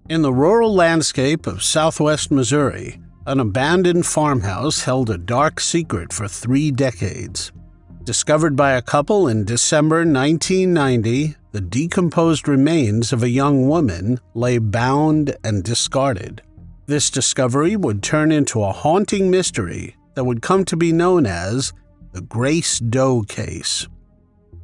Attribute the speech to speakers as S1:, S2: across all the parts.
S1: In the rural landscape of southwest Missouri, an abandoned farmhouse held a dark secret for 3 decades. Discovered by a couple in December 1990, the decomposed remains of a young woman lay bound and discarded. This discovery would turn into a haunting mystery that would come to be known as the Grace Doe case.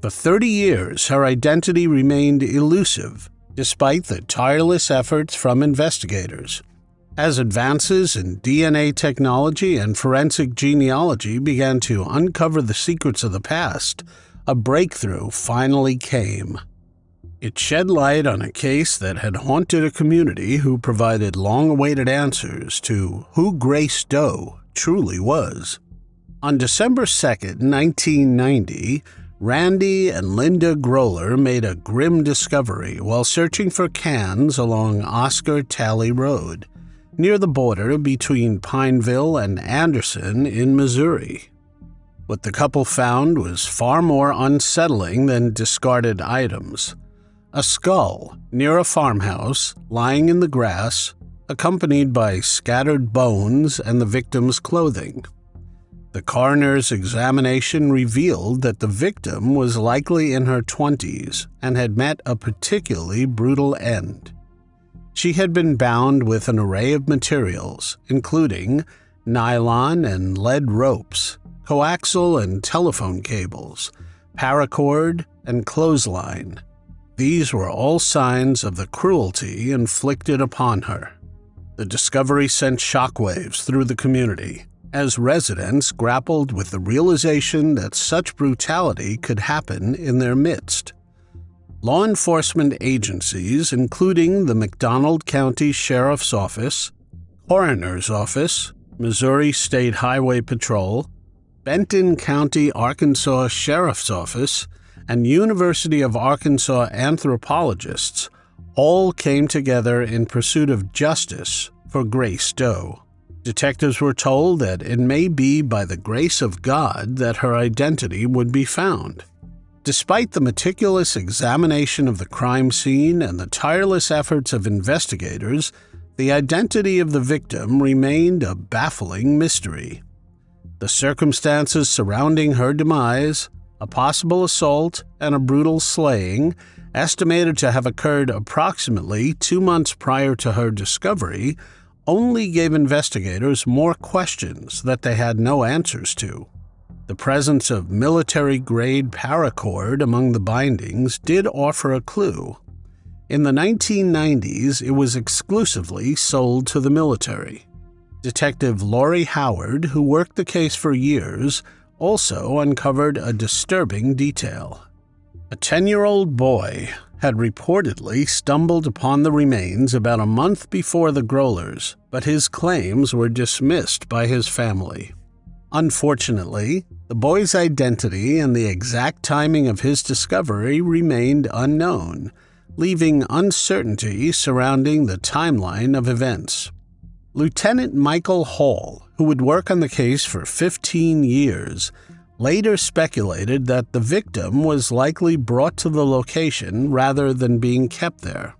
S1: For 30 years, her identity remained elusive, despite the tireless efforts from investigators. As advances in DNA technology and forensic genealogy began to uncover the secrets of the past, a breakthrough finally came. It shed light on a case that had haunted a community who provided long-awaited answers to who Grace Doe truly was. On December 2, 1990, Randy and Linda Groller made a grim discovery while searching for cans along Oscar Talley Road, near the border between Pineville and Anderson in Missouri. What the couple found was far more unsettling than discarded items. A skull near a farmhouse lying in the grass, accompanied by scattered bones and the victim's clothing. The coroner's examination revealed that the victim was likely in her 20s and had met a particularly brutal end. She had been bound with an array of materials, including nylon and lead ropes, coaxial and telephone cables, paracord, and clothesline. These were all signs of the cruelty inflicted upon her. The discovery sent shockwaves through the community, as residents grappled with the realization that such brutality could happen in their midst. Law enforcement agencies, including the McDonald County Sheriff's Office, Coroner's Office, Missouri State Highway Patrol, Benton County, Arkansas Sheriff's Office, and University of Arkansas anthropologists all came together in pursuit of justice for Grace Doe. Detectives were told that it may be by the grace of God that her identity would be found. Despite the meticulous examination of the crime scene and the tireless efforts of investigators, the identity of the victim remained a baffling mystery. The circumstances surrounding her demise, a possible assault, and a brutal slaying, estimated to have occurred approximately 2 months prior to her discovery, only gave investigators more questions that they had no answers to. The presence of military-grade paracord among the bindings did offer a clue. In the 1990s, it was exclusively sold to the military. Detective Lori Howard, who worked the case for years, also uncovered a disturbing detail. A 10-year-old boy had reportedly stumbled upon the remains about a month before the Grollers, but his claims were dismissed by his family. Unfortunately, the boy's identity and the exact timing of his discovery remained unknown, leaving uncertainty surrounding the timeline of events. Lieutenant Michael Hall, who would work on the case for 15 years, later speculated that the victim was likely brought to the location rather than being kept there.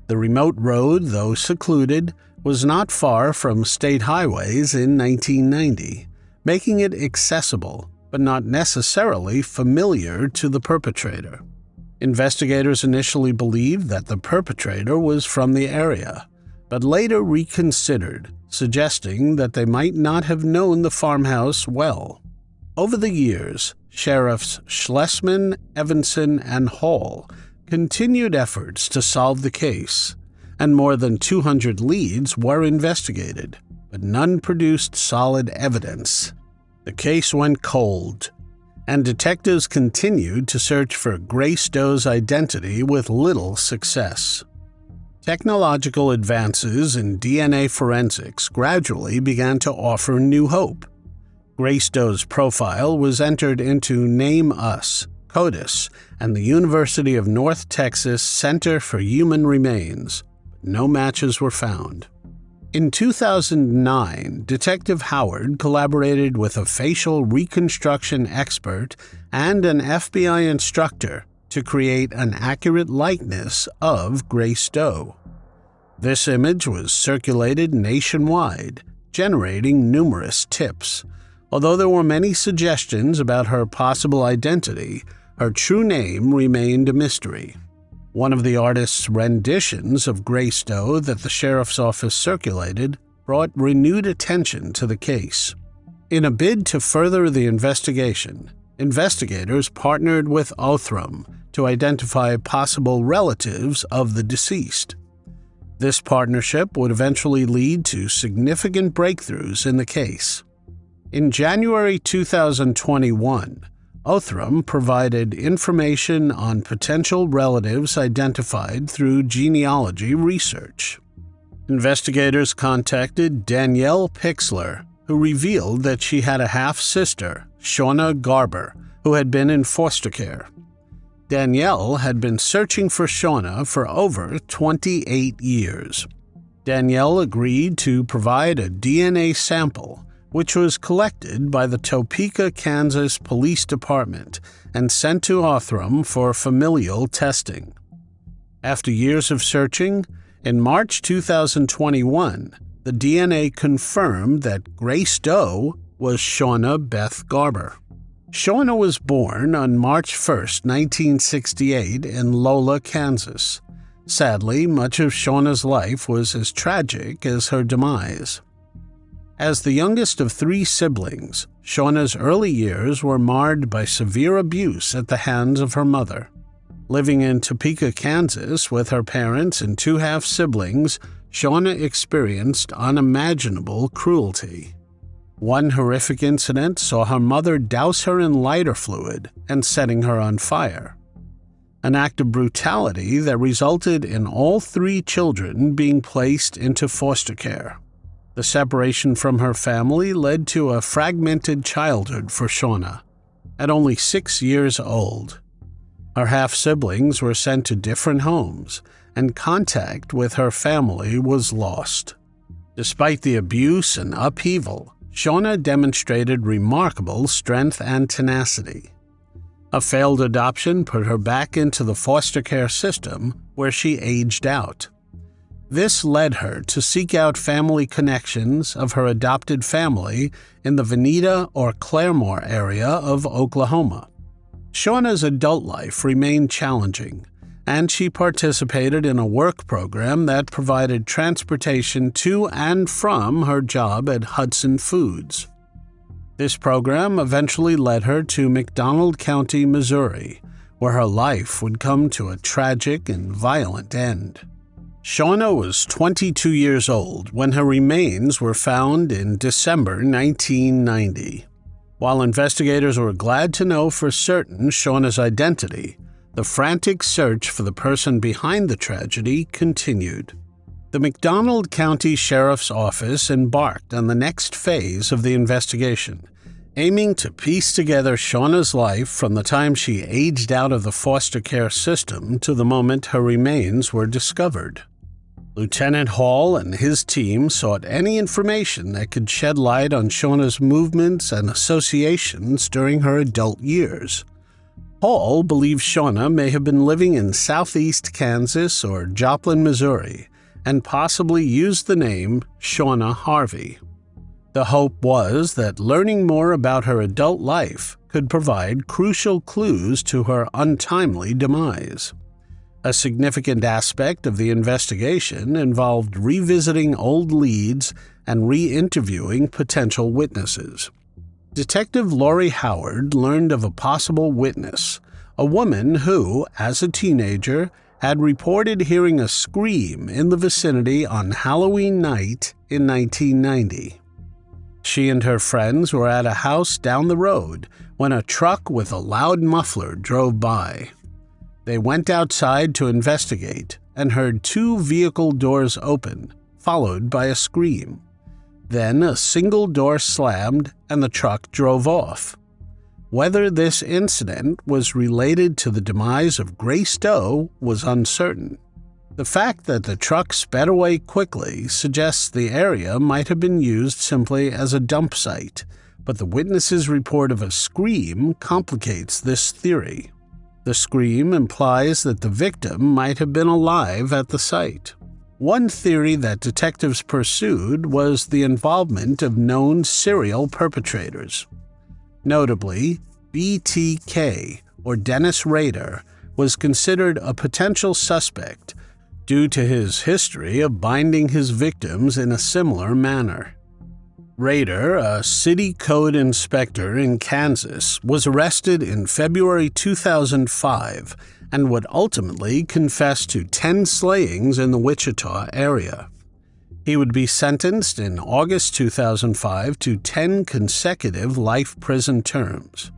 S1: The remote road, though secluded, was not far from state highways in 1990, making it accessible but not necessarily familiar to the perpetrator. Investigators initially believed that the perpetrator was from the area, but later reconsidered, suggesting that they might not have known the farmhouse well. Over the years, Sheriffs Schlesman, Evanson, and Hall continued efforts to solve the case, and more than 200 leads were investigated, but none produced solid evidence. The case went cold, and detectives continued to search for Grace Doe's identity with little success. Technological advances in DNA forensics gradually began to offer new hope. Grace Doe's profile was entered into Name Us, CODIS, and the University of North Texas Center for Human Remains, but no matches were found. In 2009, Detective Howard collaborated with a facial reconstruction expert and an FBI instructor to create an accurate likeness of Grace Doe. This image was circulated nationwide, generating numerous tips. Although there were many suggestions about her possible identity, her true name remained a mystery. One of the artist's renditions of Greystow that the sheriff's office circulated brought renewed attention to the case. In a bid to further the investigation, investigators partnered with Othram to identify possible relatives of the deceased. This partnership would eventually lead to significant breakthroughs in the case. In January 2021, Othram provided information on potential relatives identified through genealogy research. Investigators contacted Danielle Pixler, who revealed that she had a half-sister, Shawna Garber, who had been in foster care. Danielle had been searching for Shawna for over 28 years. Danielle agreed to provide a DNA sample, which was collected by the Topeka, Kansas Police Department and sent to Othram for familial testing. After years of searching, in March 2021, the DNA confirmed that Greystow was Shawna Beth Garber. Shawna was born on March 1, 1968 in Lola, Kansas. Sadly, much of Shawna's life was as tragic as her demise. As the youngest of 3 siblings, Shawna's early years were marred by severe abuse at the hands of her mother. Living in Topeka, Kansas with her parents and 2 half-siblings, Shawna experienced unimaginable cruelty. One horrific incident saw her mother douse her in lighter fluid and setting her on fire. An act of brutality that resulted in all 3 children being placed into foster care. The separation from her family led to a fragmented childhood for Shawna. At only 6 years old, her half-siblings were sent to different homes, and contact with her family was lost. Despite the abuse and upheaval, Shawna demonstrated remarkable strength and tenacity. A failed adoption put her back into the foster care system, where she aged out. This led her to seek out family connections of her adopted family in the Veneta or Claremore area of Oklahoma. Shawna's adult life remained challenging, and she participated in a work program that provided transportation to and from her job at Hudson Foods. This program eventually led her to McDonald County, Missouri, where her life would come to a tragic and violent end. Shawna was 22 years old when her remains were found in December 1990. While investigators were glad to know for certain Shawna's identity, the frantic search for the person behind the tragedy continued. The McDonald County Sheriff's Office embarked on the next phase of the investigation, aiming to piece together Shawna's life from the time she aged out of the foster care system to the moment her remains were discovered. Lieutenant Hall and his team sought any information that could shed light on Shawna's movements and associations during her adult years. Hall believes Shawna may have been living in southeast Kansas or Joplin, Missouri, and possibly used the name Shawna Harvey. The hope was that learning more about her adult life could provide crucial clues to her untimely demise. A significant aspect of the investigation involved revisiting old leads and re-interviewing potential witnesses. Detective Lori Howard learned of a possible witness, a woman who, as a teenager, had reported hearing a scream in the vicinity on Halloween night in 1990. She and her friends were at a house down the road when a truck with a loud muffler drove by. They went outside to investigate and heard 2 vehicle doors open, followed by a scream. Then a single door slammed and the truck drove off. Whether this incident was related to the demise of Greystow was uncertain. The fact that the truck sped away quickly suggests the area might have been used simply as a dump site, but the witness's report of a scream complicates this theory. The scream implies that the victim might have been alive at the site. One theory that detectives pursued was the involvement of known serial perpetrators. Notably, BTK, or Dennis Rader, was considered a potential suspect due to his history of binding his victims in a similar manner. Rader, a city code inspector in Kansas, was arrested in February 2005 and would ultimately confess to 10 slayings in the Wichita area. He would be sentenced in August 2005 to 10 consecutive life prison terms.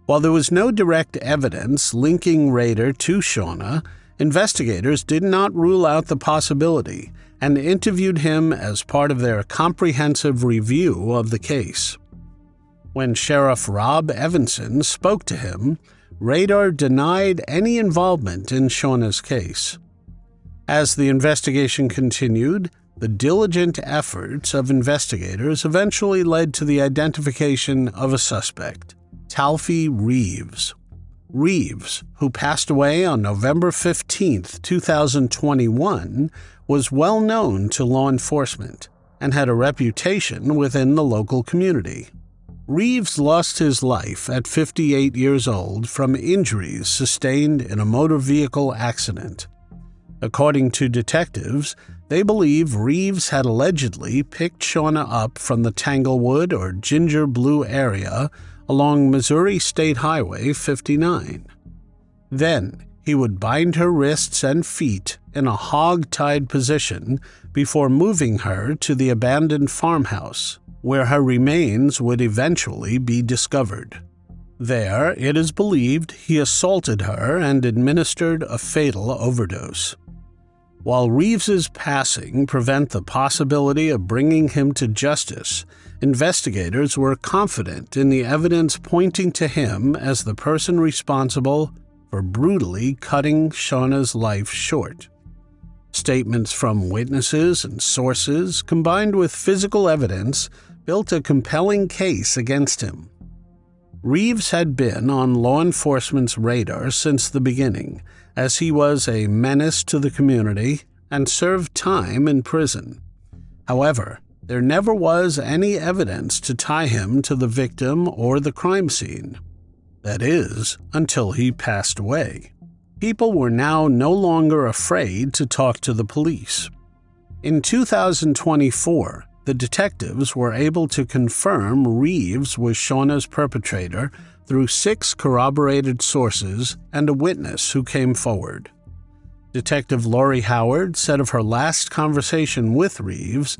S1: While there was no direct evidence linking Rader to Shawna, investigators did not rule out the possibility and interviewed him as part of their comprehensive review of the case. When Sheriff Rob Evanson spoke to him, Rader denied any involvement in Shawna's case. As the investigation continued, the diligent efforts of investigators eventually led to the identification of a suspect, Talfie Reeves. Reeves, who passed away on November 15, 2021, was well known to law enforcement and had a reputation within the local community. Reeves lost his life at 58 years old from injuries sustained in a motor vehicle accident. According to detectives, they believe Reeves had allegedly picked Shawna up from the Tanglewood or Ginger Blue area along Missouri State Highway 59. Then, he would bind her wrists and feet in a hog-tied position before moving her to the abandoned farmhouse, where her remains would eventually be discovered. There, it is believed, he assaulted her and administered a fatal overdose. While Reeves's passing prevent the possibility of bringing him to justice, investigators were confident in the evidence pointing to him as the person responsible for brutally cutting Shawna's life short. Statements from witnesses and sources, combined with physical evidence, built a compelling case against him. Reeves had been on law enforcement's radar since the beginning, as he was a menace to the community and served time in prison. However, there never was any evidence to tie him to the victim or the crime scene. That is, until he passed away. People were now no longer afraid to talk to the police. In 2024, the detectives were able to confirm Reeves was Shawna's perpetrator through 6 corroborated sources and a witness who came forward. Detective Lori Howard said of her last conversation with Reeves,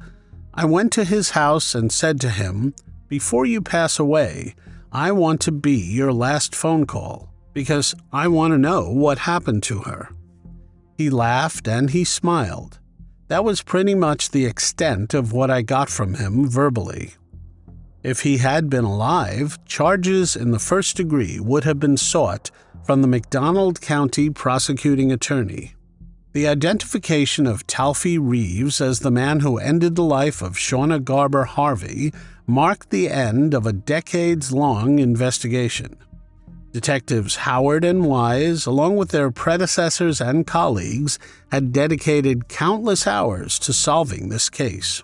S1: "I went to his house and said to him, 'Before you pass away, I want to be your last phone call, because I want to know what happened to her.' He laughed and he smiled. That was pretty much the extent of what I got from him verbally. If he had been alive, charges in the first degree would have been sought from the McDonald County prosecuting attorney. The identification of Talfie Reeves as the man who ended the life of Shawna Garber Harvey marked the end of a decades-long investigation. Detectives Howard and Wise, along with their predecessors and colleagues, had dedicated countless hours to solving this case.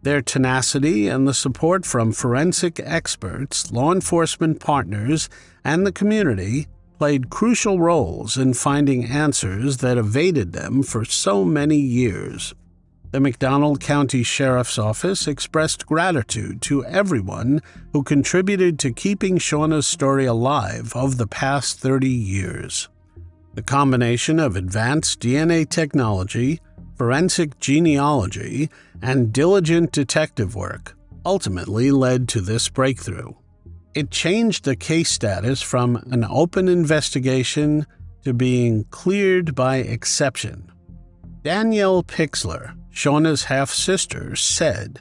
S1: Their tenacity and the support from forensic experts, law enforcement partners, and the community played crucial roles in finding answers that evaded them for so many years. The McDonald County Sheriff's Office expressed gratitude to everyone who contributed to keeping Shawna's story alive over the past 30 years. The combination of advanced DNA technology, forensic genealogy, and diligent detective work ultimately led to this breakthrough. It changed the case status from an open investigation to being cleared by exception. Danielle Pixler, Shawna's half-sister, said,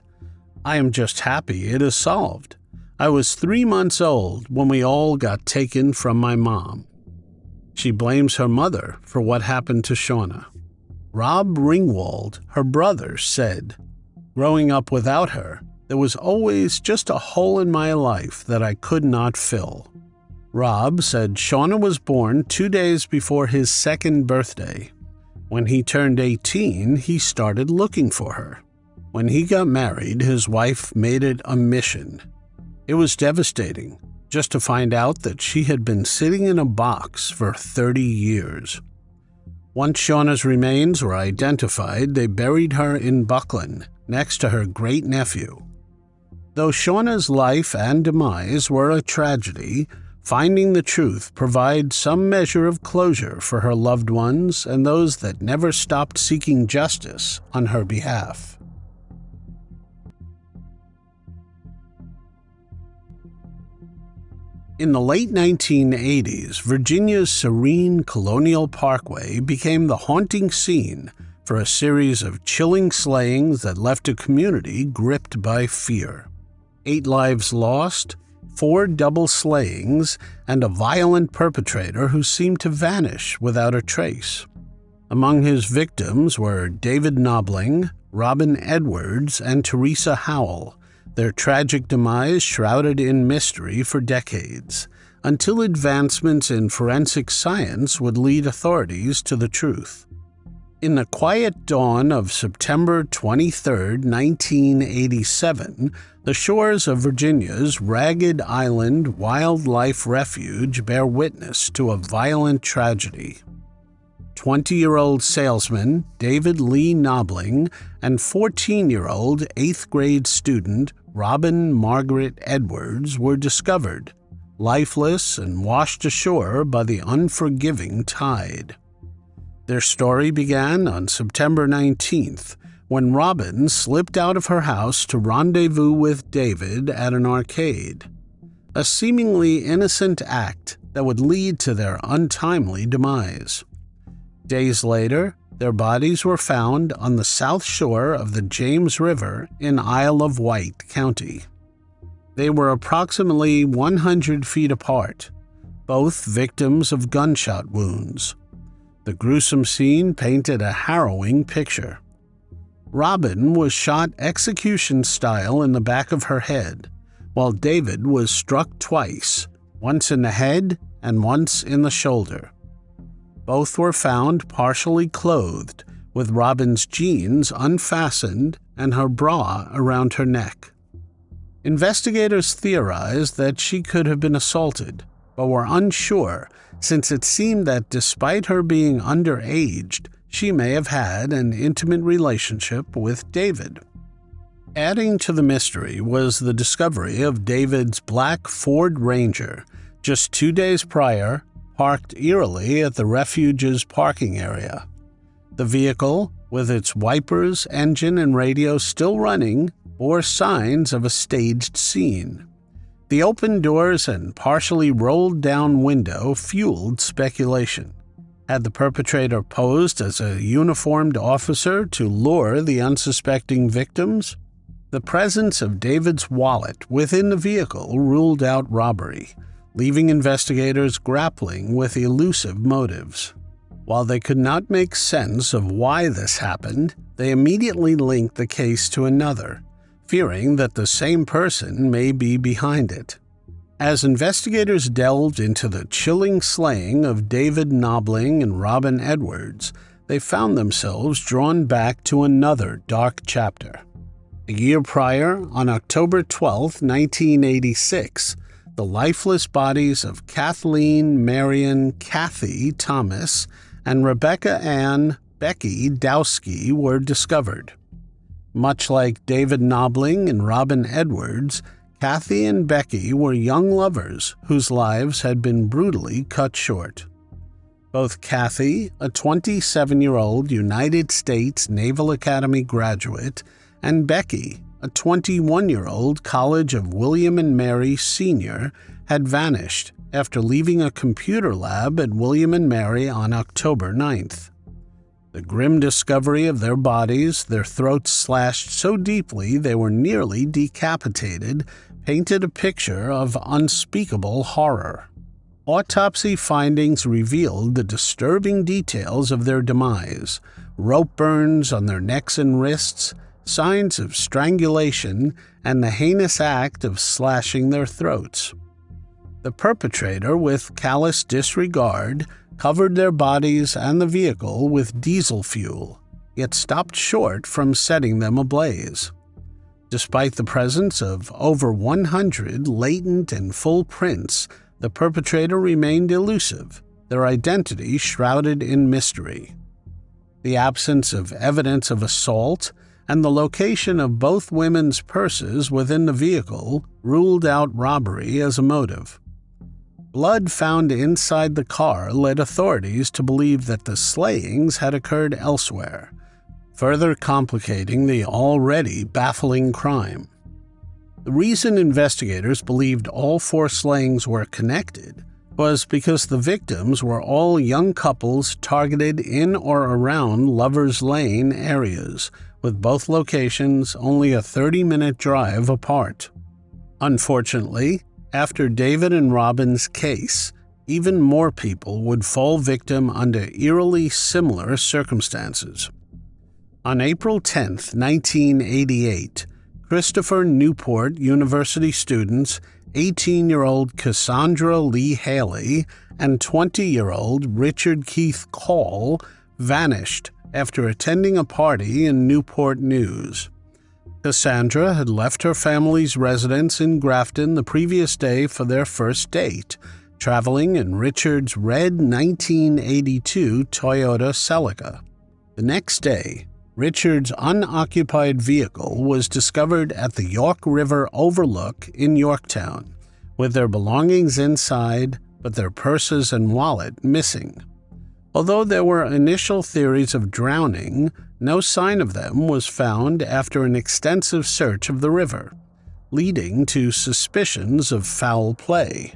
S1: "I am just happy it is solved. I was 3 months old when we all got taken from my mom." She blames her mother for what happened to Shawna. Rob Ringwald, her brother, said, "Growing up without her, there was always just a hole in my life that I could not fill." Rob said Shawna was born 2 days before his 2nd birthday. When he turned 18, he started looking for her. When he got married, his wife made it a mission. It was devastating, just to find out that she had been sitting in a box for 30 years. Once Shawna's remains were identified, they buried her in Buckland, next to her great-nephew. Though Shawna's life and demise were a tragedy, finding the truth provides some measure of closure for her loved ones and those that never stopped seeking justice on her behalf. In the late 1980s, Virginia's serene Colonial Parkway became the haunting scene for a series of chilling slayings that left a community gripped by fear. 8 lives lost, 4 double slayings, and a violent perpetrator who seemed to vanish without a trace. Among his victims were David Knobling, Robin Edwards, and Teresa Howell, their tragic demise shrouded in mystery for decades, until advancements in forensic science would lead authorities to the truth. In the quiet dawn of September 23, 1987, the shores of Virginia's Ragged Island Wildlife Refuge bear witness to a violent tragedy. 20-year-old salesman David Lee Knobling and 14-year-old 8th grade student Robin Margaret Edwards were discovered, lifeless and washed ashore by the unforgiving tide. Their story began on September 19th, when Robin slipped out of her house to rendezvous with David at an arcade, a seemingly innocent act that would lead to their untimely demise. Days later, their bodies were found on the south shore of the James River in Isle of Wight County. They were approximately 100 feet apart, both victims of gunshot wounds. The gruesome scene painted a harrowing picture. Robin was shot execution-style in the back of her head, while David was struck twice, once in the head and once in the shoulder. Both were found partially clothed, with Robin's jeans unfastened and her bra around her neck. Investigators theorized that she could have been assaulted, but were unsure since it seemed that despite her being underaged, she may have had an intimate relationship with David. Adding to the mystery was the discovery of David's black Ford Ranger just 2 days prior, parked eerily at the refuge's parking area. The vehicle, with its wipers, engine, and radio still running, bore signs of a staged scene. The open doors and partially rolled down window fueled speculation. Had the perpetrator posed as a uniformed officer to lure the unsuspecting victims? The presence of David's wallet within the vehicle ruled out robbery, leaving investigators grappling with elusive motives. While they could not make sense of why this happened, they immediately linked the case to another, fearing that the same person may be behind it. As investigators delved into the chilling slaying of David Knobling and Robin Edwards, they found themselves drawn back to another dark chapter. A year prior, on October 12, 1986, the lifeless bodies of Kathleen Marion Kathy Thomas and Rebecca Ann Becky Dowski were discovered. Much like David Knobling and Robin Edwards, Kathy and Becky were young lovers whose lives had been brutally cut short. Both Kathy, a 27-year-old United States Naval Academy graduate, and Becky, a 21-year-old College of William and Mary senior, had vanished after leaving a computer lab at William and Mary on October 9th. The grim discovery of their bodies, their throats slashed so deeply they were nearly decapitated, painted a picture of unspeakable horror. Autopsy findings revealed the disturbing details of their demise: rope burns on their necks and wrists, signs of strangulation, and the heinous act of slashing their throats. The perpetrator, with callous disregard, covered their bodies and the vehicle with diesel fuel, yet stopped short from setting them ablaze. Despite the presence of over 100 latent and full prints, the perpetrator remained elusive, their identity shrouded in mystery. The absence of evidence of assault and the location of both women's purses within the vehicle ruled out robbery as a motive. Blood found inside the car led authorities to believe that the slayings had occurred elsewhere, further complicating the already baffling crime. The reason investigators believed all 4 slayings were connected was because the victims were all young couples targeted in or around Lovers Lane areas, with both locations only a 30-minute drive apart. Unfortunately, after David and Robin's case, even more people would fall victim under eerily similar circumstances. On April 10, 1988, Christopher Newport University students 18-year-old Cassandra Lee Haley and 20-year-old Richard Keith Call vanished after attending a party in Newport News. Cassandra had left her family's residence in Grafton the previous day for their first date, traveling in Richard's red 1982 Toyota Celica. The next day, Richard's unoccupied vehicle was discovered at the York River Overlook in Yorktown, with their belongings inside but their purses and wallet missing. Although there were initial theories of drowning, no sign of them was found after an extensive search of the river, leading to suspicions of foul play.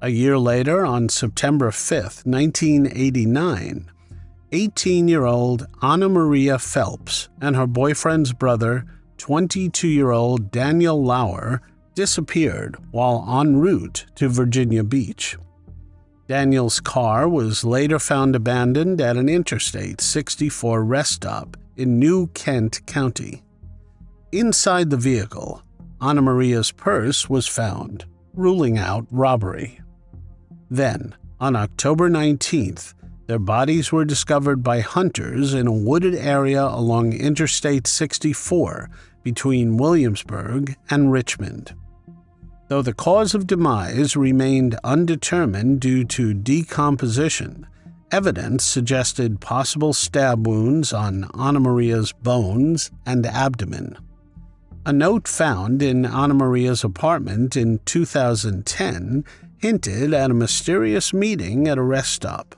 S1: A year later, on September 5, 1989, 18-year-old Anna Maria Phelps and her boyfriend's brother, 22-year-old Daniel Lauer, disappeared while en route to Virginia Beach. Daniel's car was later found abandoned at an Interstate 64 rest stop in New Kent County. Inside the vehicle, Anna Maria's purse was found, ruling out robbery. Then, on October 19th, their bodies were discovered by hunters in a wooded area along Interstate 64 between Williamsburg and Richmond. Though the cause of demise remained undetermined due to decomposition, evidence suggested possible stab wounds on Anna Maria's bones and abdomen. A note found in Anna Maria's apartment in 2010 hinted at a mysterious meeting at a rest stop.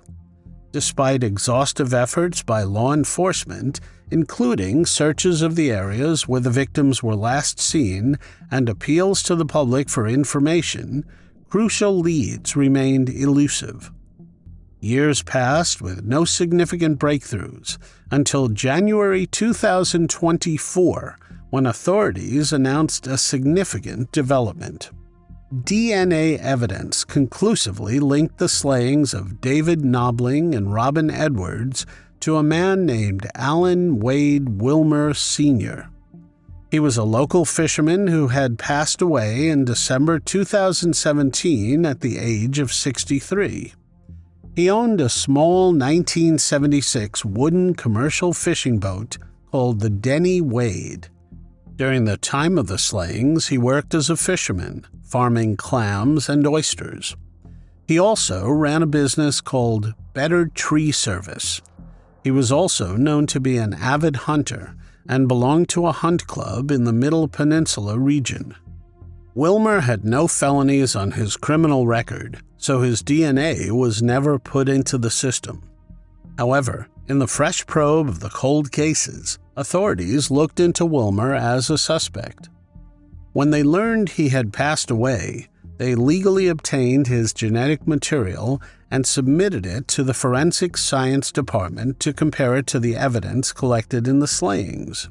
S1: Despite exhaustive efforts by law enforcement, including searches of the areas where the victims were last seen and appeals to the public for information, crucial leads remained elusive. Years passed with no significant breakthroughs until January 2024, when authorities announced a significant development. DNA evidence conclusively linked the slayings of David Knobling and Robin Edwards to a man named Alan Wade Wilmer Sr. He was a local fisherman who had passed away in December 2017 at the age of 63. He owned a small 1976 wooden commercial fishing boat called the Denny Wade. During the time of the slayings, he worked as a fisherman, farming clams and oysters. He also ran a business called Better Tree Service. He was also known to be an avid hunter and belonged to a hunt club in the Middle Peninsula region. Wilmer had no felonies on his criminal record, so his DNA was never put into the system. However, in the fresh probe of the cold cases, authorities looked into Wilmer as a suspect. When they learned he had passed away, they legally obtained his genetic material and submitted it to the Forensic Science Department to compare it to the evidence collected in the slayings.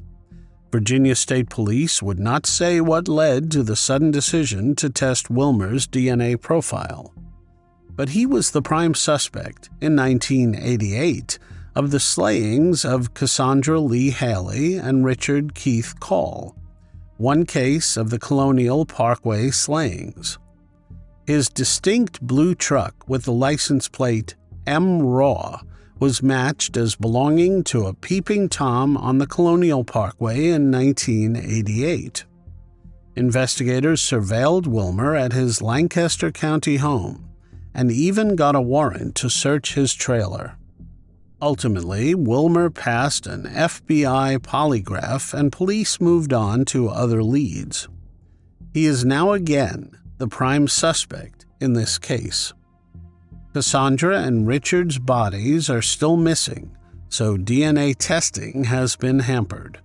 S1: Virginia State Police would not say what led to the sudden decision to test Wilmer's DNA profile. But he was the prime suspect in 1988 of the slayings of Cassandra Lee Haley and Richard Keith Call, one case of the Colonial Parkway slayings. His distinct blue truck with the license plate M. Raw, was matched as belonging to a peeping Tom on the Colonial Parkway in 1988. Investigators surveilled Wilmer at his Lancaster County home and even got a warrant to search his trailer. Ultimately, Wilmer passed an FBI polygraph and police moved on to other leads. He is now again the prime suspect in this case. Cassandra and Richard's bodies are still missing, so DNA testing has been hampered.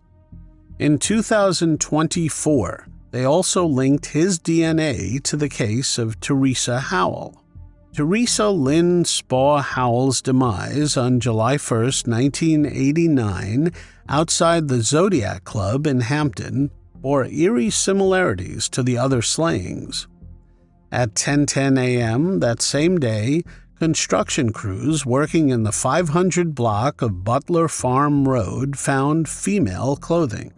S1: In 2024, they also linked his DNA to the case of Teresa Howell. Teresa Lynn Spaw Howell's demise on July 1, 1989, outside the Zodiac Club in Hampton, bore eerie similarities to the other slayings. At 10:10 a.m. that same day, construction crews working in the 500 block of Butler Farm Road found female clothing.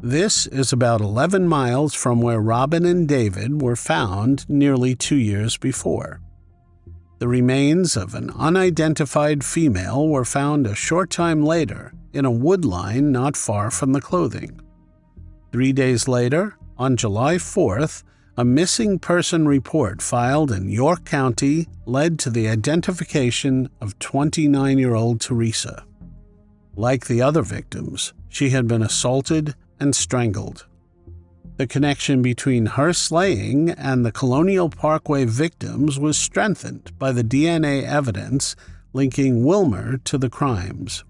S1: This is about 11 miles from where Robin and David were found nearly 2 years before. The remains of an unidentified female were found a short time later in a wood line not far from the clothing. 3 days later, on July 4th, a missing person report filed in York County led to the identification of 29-year-old Teresa. Like the other victims, she had been assaulted and strangled. The connection between her slaying and the Colonial Parkway victims was strengthened by the DNA evidence linking Wilmer to the crimes.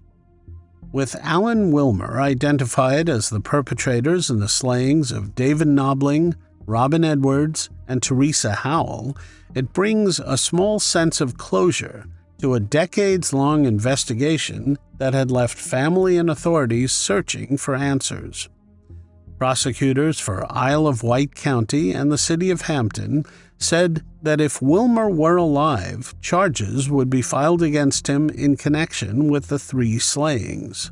S1: With Alan Wilmer identified as the perpetrators in the slayings of David Knobling, Robin Edwards, and Teresa Howell, it brings a small sense of closure to a decades-long investigation that had left family and authorities searching for answers. Prosecutors for Isle of Wight County and the city of Hampton said that if Wilmer were alive, charges would be filed against him in connection with the 3 slayings.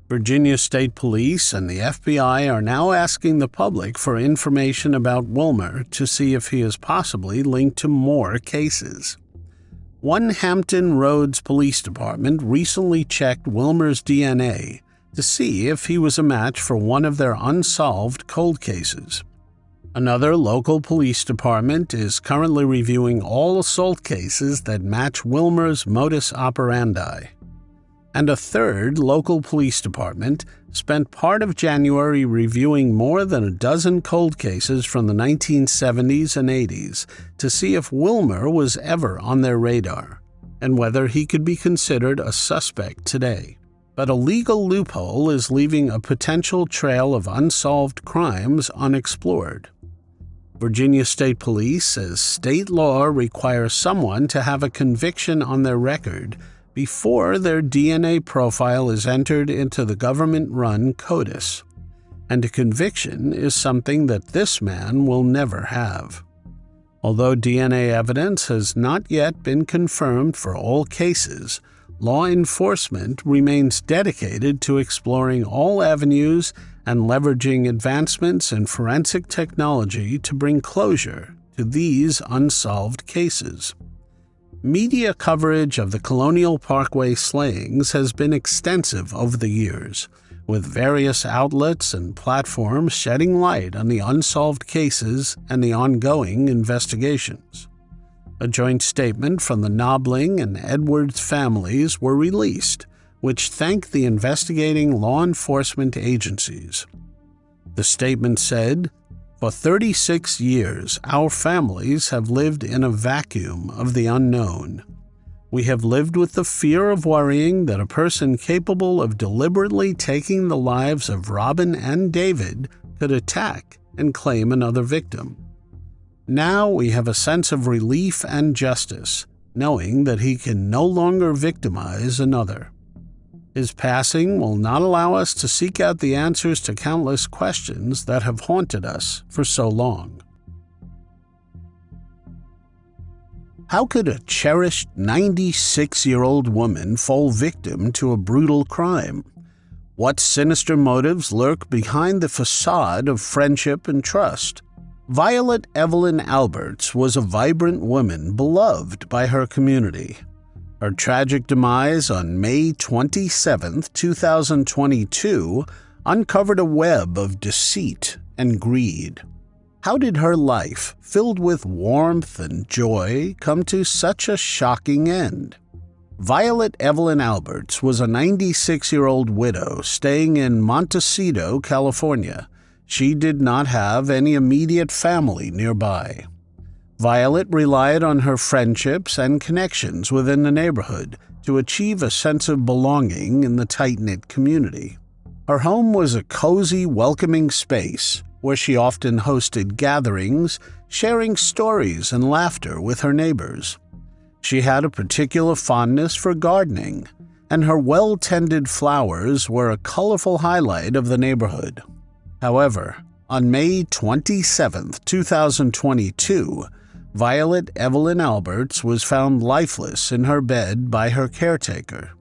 S1: Virginia State Police and the FBI are now asking the public for information about Wilmer to see if he is possibly linked to more cases. One Hampton Roads Police Department recently checked Wilmer's DNA to see if he was a match for one of their unsolved cold cases. Another local police department is currently reviewing all assault cases that match Wilmer's modus operandi. And a third local police department spent part of January reviewing more than a dozen cold cases from the 1970s and 80s to see if Wilmer was ever on their radar, and whether he could be considered a suspect today. But a legal loophole is leaving a potential trail of unsolved crimes unexplored. Virginia State Police says state law requires someone to have a conviction on their record before their DNA profile is entered into the government-run CODIS, and a conviction is something that this man will never have. Although DNA evidence has not yet been confirmed for all cases, law enforcement remains dedicated to exploring all avenues and leveraging advancements in forensic technology to bring closure to these unsolved cases. Media coverage of the Colonial Parkway slayings has been extensive over the years, with various outlets and platforms shedding light on the unsolved cases and the ongoing investigations. A joint statement from the Knobling and Edwards families were released, which thanked the investigating law enforcement agencies. The statement said, "For 36 years, our families have lived in a vacuum of the unknown. We have lived with the fear of worrying that a person capable of deliberately taking the lives of Robin and David could attack and claim another victim. Now we have a sense of relief and justice, knowing that he can no longer victimize another. His passing will not allow us to seek out the answers to countless questions that have haunted us for so long." How could a cherished 96-year-old woman fall victim to a brutal crime? What sinister motives lurk behind the facade of friendship and trust? Violet Evelyn Alberts was a vibrant woman beloved by her community. Her tragic demise on May 27, 2022, uncovered a web of deceit and greed. How did her life, filled with warmth and joy, come to such a shocking end? Violet Evelyn Alberts was a 96-year-old widow staying in Montecito, California. She did not have any immediate family nearby. Violet relied on her friendships and connections within the neighborhood to achieve a sense of belonging in the tight-knit community. Her home was a cozy, welcoming space where she often hosted gatherings, sharing stories and laughter with her neighbors. She had a particular fondness for gardening, and her well-tended flowers were a colorful highlight of the neighborhood. However, on May 27, 2022, Violet Evelyn Alberts was found lifeless in her bed by her caretaker.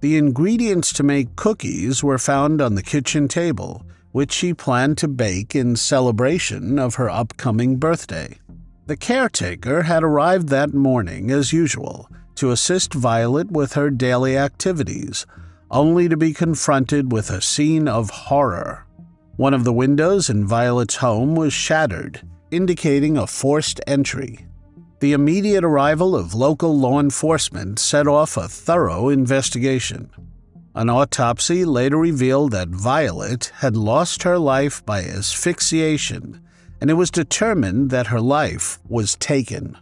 S1: The ingredients to make cookies were found on the kitchen table, which she planned to bake in celebration of her upcoming birthday. The caretaker had arrived that morning as usual to assist Violet with her daily activities, only to be confronted with a scene of horror. One of the windows in Violet's home was shattered, indicating a forced entry. The immediate arrival of local law enforcement set off a thorough investigation. An autopsy later revealed that Violet had lost her life by asphyxiation, and it was determined that her life was taken.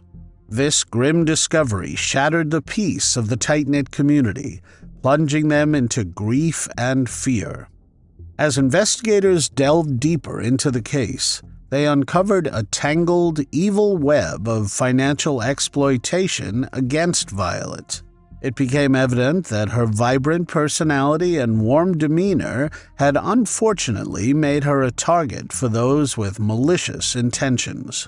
S1: This grim discovery shattered the peace of the tight-knit community, plunging them into grief and fear. As investigators delved deeper into the case, they uncovered a tangled, evil web of financial exploitation against Violet. It became evident that her vibrant personality and warm demeanor had unfortunately made her a target for those with malicious intentions.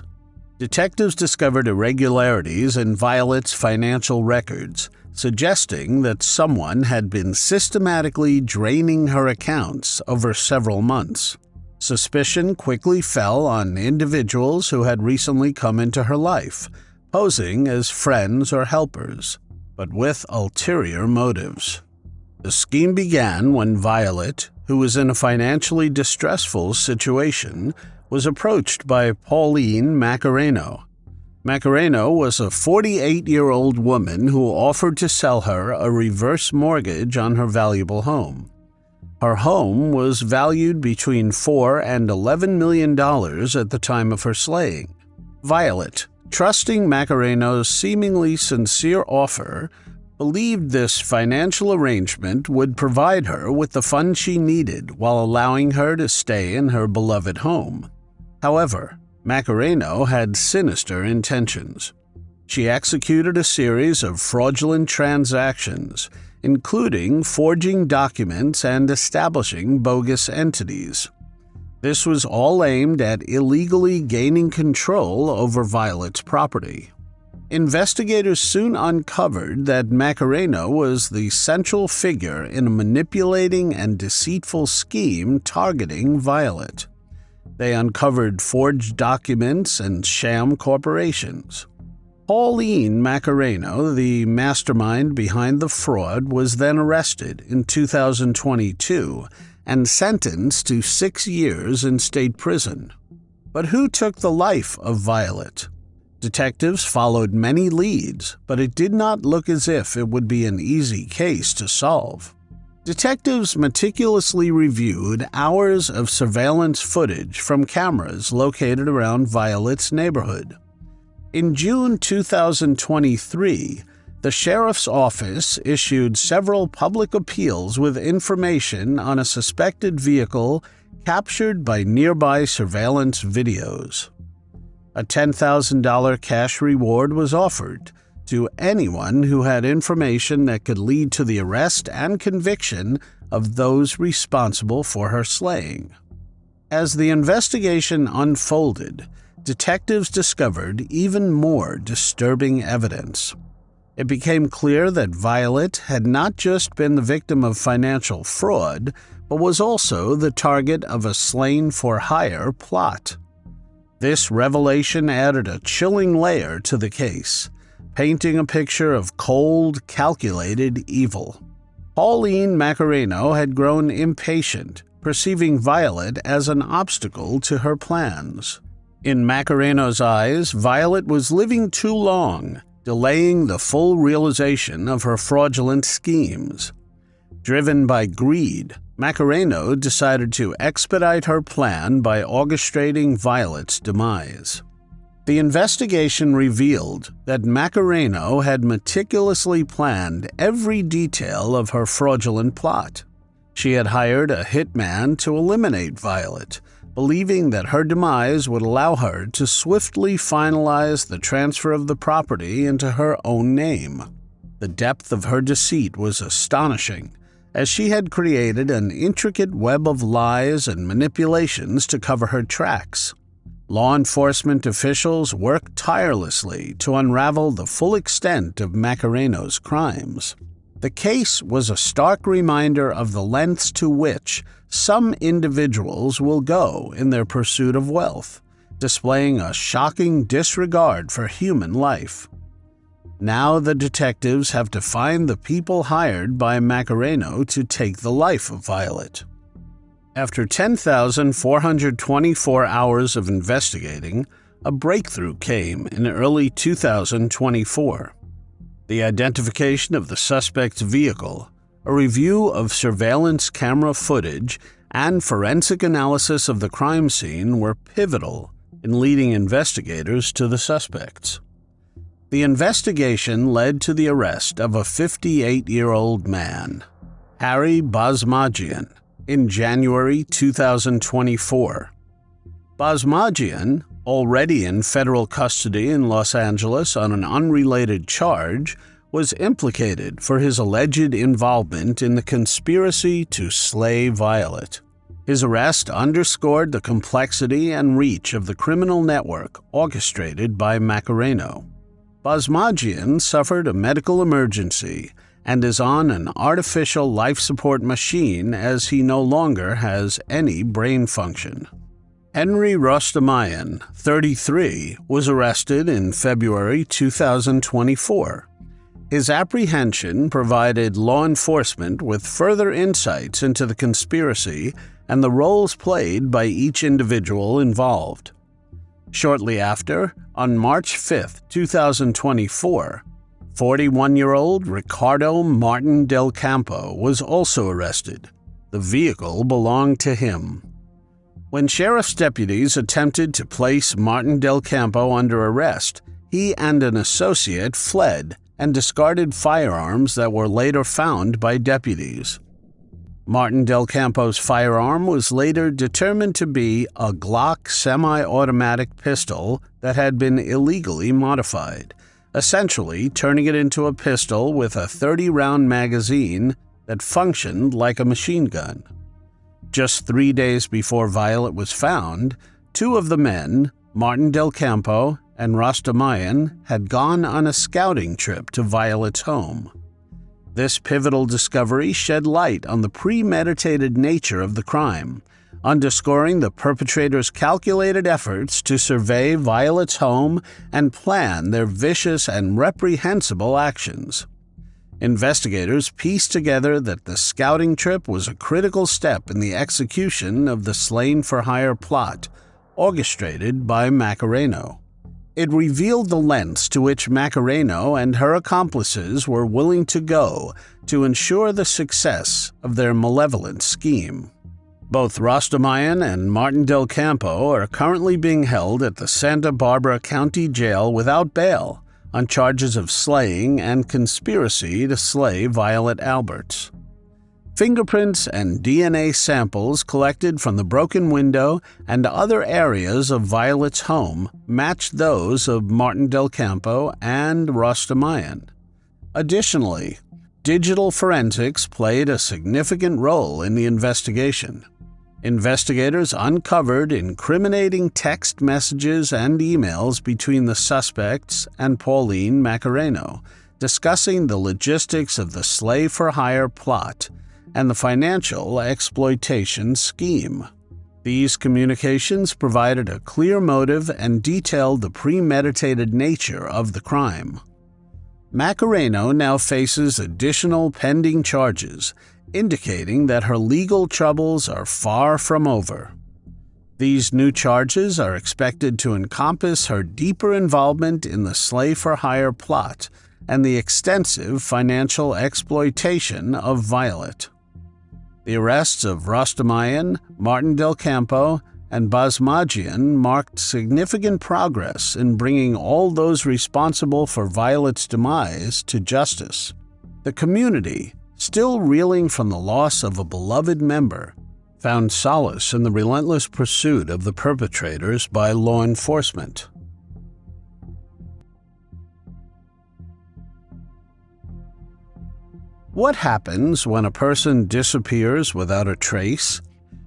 S1: Detectives discovered irregularities in Violet's financial records, suggesting that someone had been systematically draining her accounts over several months. Suspicion quickly fell on individuals who had recently come into her life, posing as friends or helpers, but with ulterior motives. The scheme began when Violet, who was in a financially distressful situation, was approached by Pauline Macareno. Macareno was a 48-year-old woman who offered to sell her a reverse mortgage on her valuable home. Her home was valued between $4 and $11 million at the time of her slaying. Violet, trusting Macareno's seemingly sincere offer, believed this financial arrangement would provide her with the funds she needed while allowing her to stay in her beloved home. However, Macareno had sinister intentions. She executed a series of fraudulent transactions, including forging documents and establishing bogus entities. This was all aimed at illegally gaining control over Violet's property. Investigators soon uncovered that Macareno was the central figure in a manipulating and deceitful scheme targeting Violet. They uncovered forged documents and sham corporations. Pauline Macareno, the mastermind behind the fraud, was then arrested in 2022 and sentenced to 6 years in state prison. But who took the life of Violet? Detectives followed many leads, but it did not look as if it would be an easy case to solve. Detectives meticulously reviewed hours of surveillance footage from cameras located around Violet's neighborhood. In June 2023, the sheriff's office issued several public appeals with information on a suspected vehicle captured by nearby surveillance videos. A $10,000 cash reward was offered to anyone who had information that could lead to the arrest and conviction of those responsible for her slaying. As the investigation unfolded, detectives discovered even more disturbing evidence. It became clear that Violet had not just been the victim of financial fraud, but was also the target of a slain-for-hire plot. This revelation added a chilling layer to the case, painting a picture of cold, calculated evil. Pauline Maccareno had grown impatient, perceiving Violet as an obstacle to her plans. In Maccareno's eyes, Violet was living too long, delaying the full realization of her fraudulent schemes. Driven by greed, Maccareno decided to expedite her plan by orchestrating Violet's demise. The investigation revealed that Maccareno had meticulously planned every detail of her fraudulent plot. She had hired a hitman to eliminate Violet, believing that her demise would allow her to swiftly finalize the transfer of the property into her own name. The depth of her deceit was astonishing, as she had created an intricate web of lies and manipulations to cover her tracks. Law enforcement officials worked tirelessly to unravel the full extent of Maccareno's crimes. The case was a stark reminder of the lengths to which some individuals will go in their pursuit of wealth, displaying a shocking disregard for human life. Now the detectives have to find the people hired by Maccareno to take the life of Violet. After 10,424 hours of investigating, a breakthrough came in early 2024. The identification of the suspect's vehicle, a review of surveillance camera footage, and forensic analysis of the crime scene were pivotal in leading investigators to the suspects. The investigation led to the arrest of a 58-year-old man, Harry Basmajian, in January 2024. Basmajian, already in federal custody in Los Angeles on an unrelated charge, was implicated for his alleged involvement in the conspiracy to slay Violet. His arrest underscored the complexity and reach of the criminal network orchestrated by Maccareno. Basmajian suffered a medical emergency and is on an artificial life support machine as he no longer has any brain function. Henry Rostamayan, 33, was arrested in February 2024. His apprehension provided law enforcement with further insights into the conspiracy and the roles played by each individual involved. Shortly after, on March 5, 2024, 41-year-old Ricardo Martin Del Campo was also arrested. The vehicle belonged to him. When sheriff's deputies attempted to place Martin Del Campo under arrest, he and an associate fled and discarded firearms that were later found by deputies. Martin Del Campo's firearm was later determined to be a Glock semi-automatic pistol that had been illegally modified, essentially turning it into a pistol with a 30-round magazine that functioned like a machine gun. Just 3 days before Violet was found, two of the men, Martin Del Campo and Rostamayan, had gone on a scouting trip to Violet's home. This pivotal discovery shed light on the premeditated nature of the crime, underscoring the perpetrator's calculated efforts to survey Violet's home and plan their vicious and reprehensible actions. Investigators pieced together that the scouting trip was a critical step in the execution of the slain-for-hire plot, orchestrated by Maccareno. It revealed the lengths to which Maccareno and her accomplices were willing to go to ensure the success of their malevolent scheme. Both Rostamayan and Martin Del Campo are currently being held at the Santa Barbara County Jail without bail on charges of slaying and conspiracy to slay Violet Alberts. Fingerprints and DNA samples collected from the broken window and other areas of Violet's home matched those of Martin Del Campo and Rostamayan. Additionally, digital forensics played a significant role in the investigation. Investigators uncovered incriminating text messages and emails between the suspects and Pauline Maccareno, discussing the logistics of the slave-for-hire plot and the financial exploitation scheme. These communications provided a clear motive and detailed the premeditated nature of the crime. Macareno now faces additional pending charges, indicating that her legal troubles are far from over. These new charges are expected to encompass her deeper involvement in the slave-for-hire plot and the extensive financial exploitation of Violet. The arrests of Rostamayan, Martin Del Campo, and Basmajian marked significant progress in bringing all those responsible for Violet's demise to justice. The community, still reeling from the loss of a beloved member, found solace in the relentless pursuit of the perpetrators by law enforcement. What happens when a person disappears without a trace?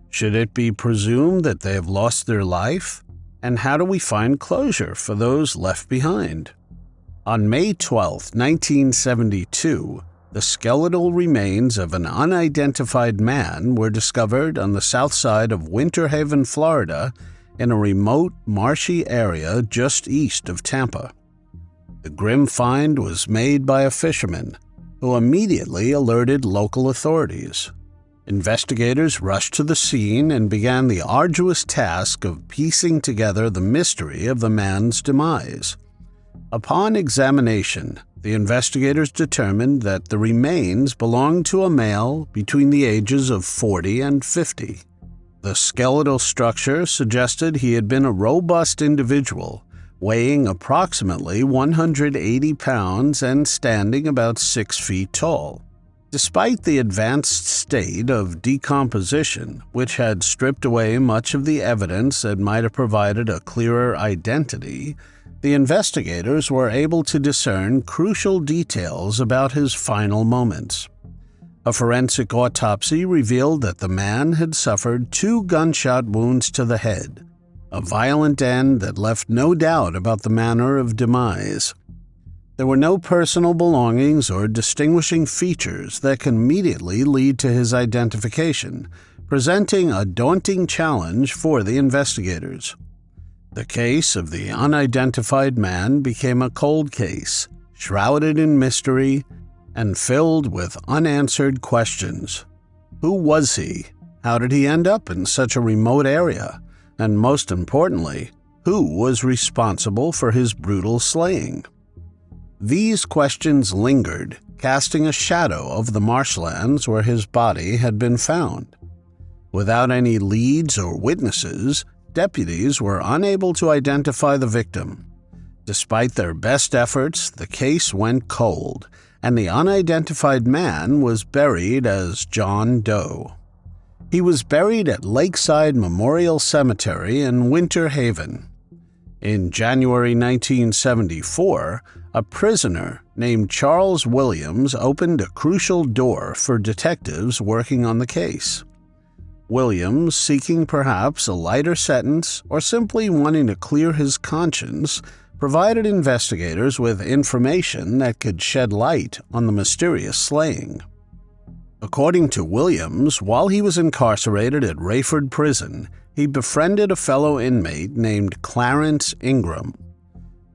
S1: Should it be presumed that they have lost their life? And how do we find closure for those left behind? On May 12, 1972, the skeletal remains of an unidentified man were discovered on the south side of Winter Haven, Florida, in a remote, marshy area just east of Tampa. The grim find was made by a fisherman, who immediately alerted local authorities. Investigators rushed to the scene and began the arduous task of piecing together the mystery of the man's demise. Upon examination, the investigators determined that the remains belonged to a male between the ages of 40 and 50. The skeletal structure suggested he had been a robust individual, weighing approximately 180 pounds and standing about 6 feet tall. Despite the advanced state of decomposition, which had stripped away much of the evidence that might have provided a clearer identity, the investigators were able to discern crucial details about his final moments. A forensic autopsy revealed that the man had suffered 2 gunshot wounds to the head, a violent end that left no doubt about the manner of demise. There were no personal belongings or distinguishing features that can immediately lead to his identification, presenting a daunting challenge for the investigators. The case of the unidentified man became a cold case, shrouded in mystery and filled with unanswered questions. Who was he? How did he end up in such a remote area? And most importantly, who was responsible for his brutal slaying? These questions lingered, casting a shadow over the marshlands where his body had been found. Without any leads or witnesses, deputies were unable to identify the victim. Despite their best efforts, the case went cold, and the unidentified man was buried as John Doe. He was buried at Lakeside Memorial Cemetery in Winter Haven. In January 1974, a prisoner named Charles Williams opened a crucial door for detectives working on the case. Williams, seeking perhaps a lighter sentence or simply wanting to clear his conscience, provided investigators with information that could shed light on the mysterious slaying. According to Williams, while he was incarcerated at Rayford Prison, he befriended a fellow inmate named Clarence Ingram.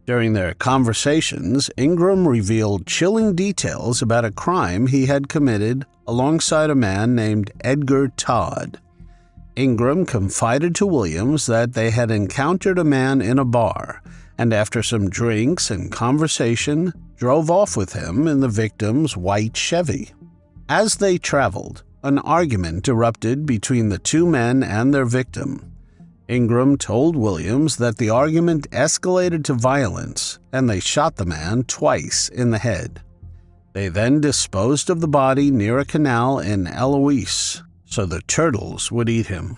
S1: During their conversations, Ingram revealed chilling details about a crime he had committed alongside a man named Edgar Todd. Ingram confided to Williams that they had encountered a man in a bar, and after some drinks and conversation, drove off with him in the victim's white Chevy. As they traveled, an argument erupted between the 2 men and their victim. Ingram told Williams that the argument escalated to violence, and they shot the man twice in the head. They then disposed of the body near a canal in Eloise, so the turtles would eat him.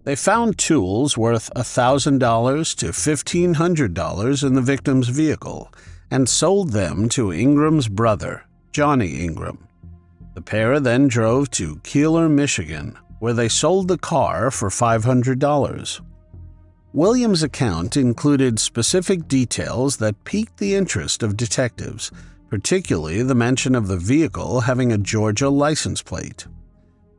S1: They found tools worth $1,000 to $1,500 in the victim's vehicle and sold them to Ingram's brother, Johnny Ingram. The pair then drove to Keeler, Michigan, where they sold the car for $500. Williams' account included specific details that piqued the interest of detectives, particularly the mention of the vehicle having a Georgia license plate.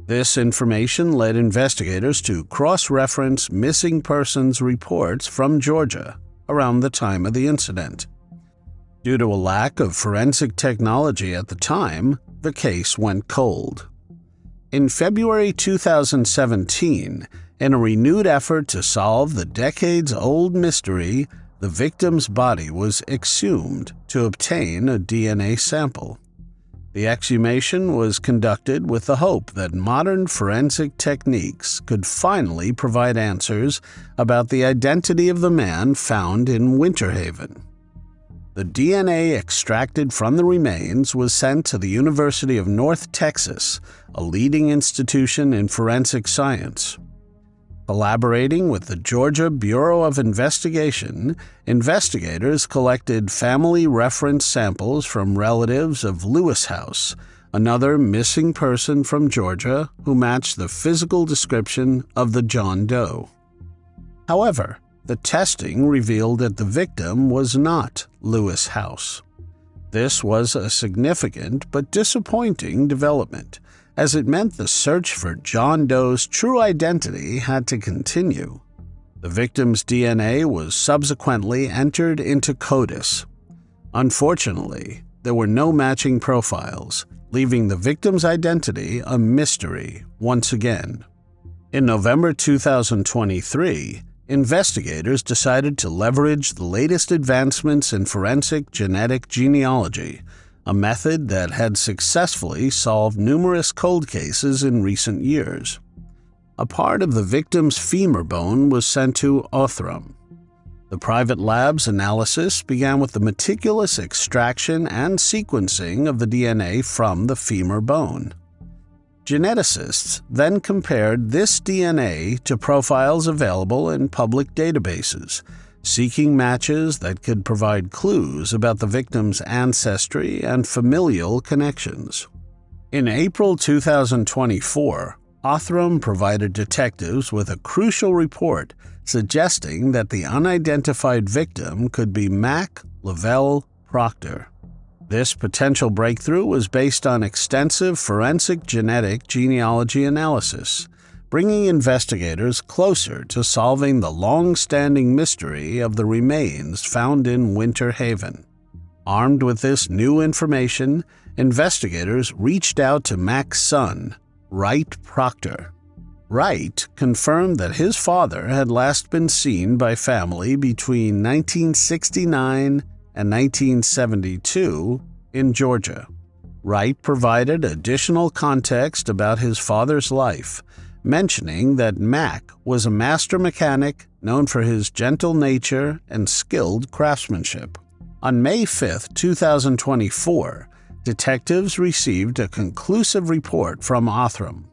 S1: This information led investigators to cross-reference missing persons reports from Georgia around the time of the incident. Due to a lack of forensic technology at the time, the case went cold. In February 2017, in a renewed effort to solve the decades-old mystery, the victim's body was exhumed to obtain a DNA sample. The exhumation was conducted with the hope that modern forensic techniques could finally provide answers about the identity of the man found in Winter Haven. The DNA extracted from the remains was sent to the University of North Texas, a leading institution in forensic science. Collaborating with the Georgia Bureau of Investigation, investigators collected family reference samples from relatives of Lewis House, another missing person from Georgia who matched the physical description of the John Doe. However, the testing revealed that the victim was not Lewis House. This was a significant but disappointing development, as it meant the search for John Doe's true identity had to continue. The victim's DNA was subsequently entered into CODIS. Unfortunately, there were no matching profiles, leaving the victim's identity a mystery once again. In November 2023, investigators decided to leverage the latest advancements in forensic genetic genealogy, a method that had successfully solved numerous cold cases in recent years. A part of the victim's femur bone was sent to Othram. The private lab's analysis began with the meticulous extraction and sequencing of the DNA from the femur bone. Geneticists then compared this DNA to profiles available in public databases, seeking matches that could provide clues about the victim's ancestry and familial connections. In April 2024, Othram provided detectives with a crucial report suggesting that the unidentified victim could be Mack, Lavell, Proctor. This potential breakthrough was based on extensive forensic genetic genealogy analysis, bringing investigators closer to solving the long-standing mystery of the remains found in Winter Haven. Armed with this new information, investigators reached out to Mack's son, Wright Proctor. Wright confirmed that his father had last been seen by family between 1969 and 1972 in Georgia. Wright provided additional context about his father's life, mentioning that Mack was a master mechanic known for his gentle nature and skilled craftsmanship. On May 5, 2024, detectives received a conclusive report from Othram.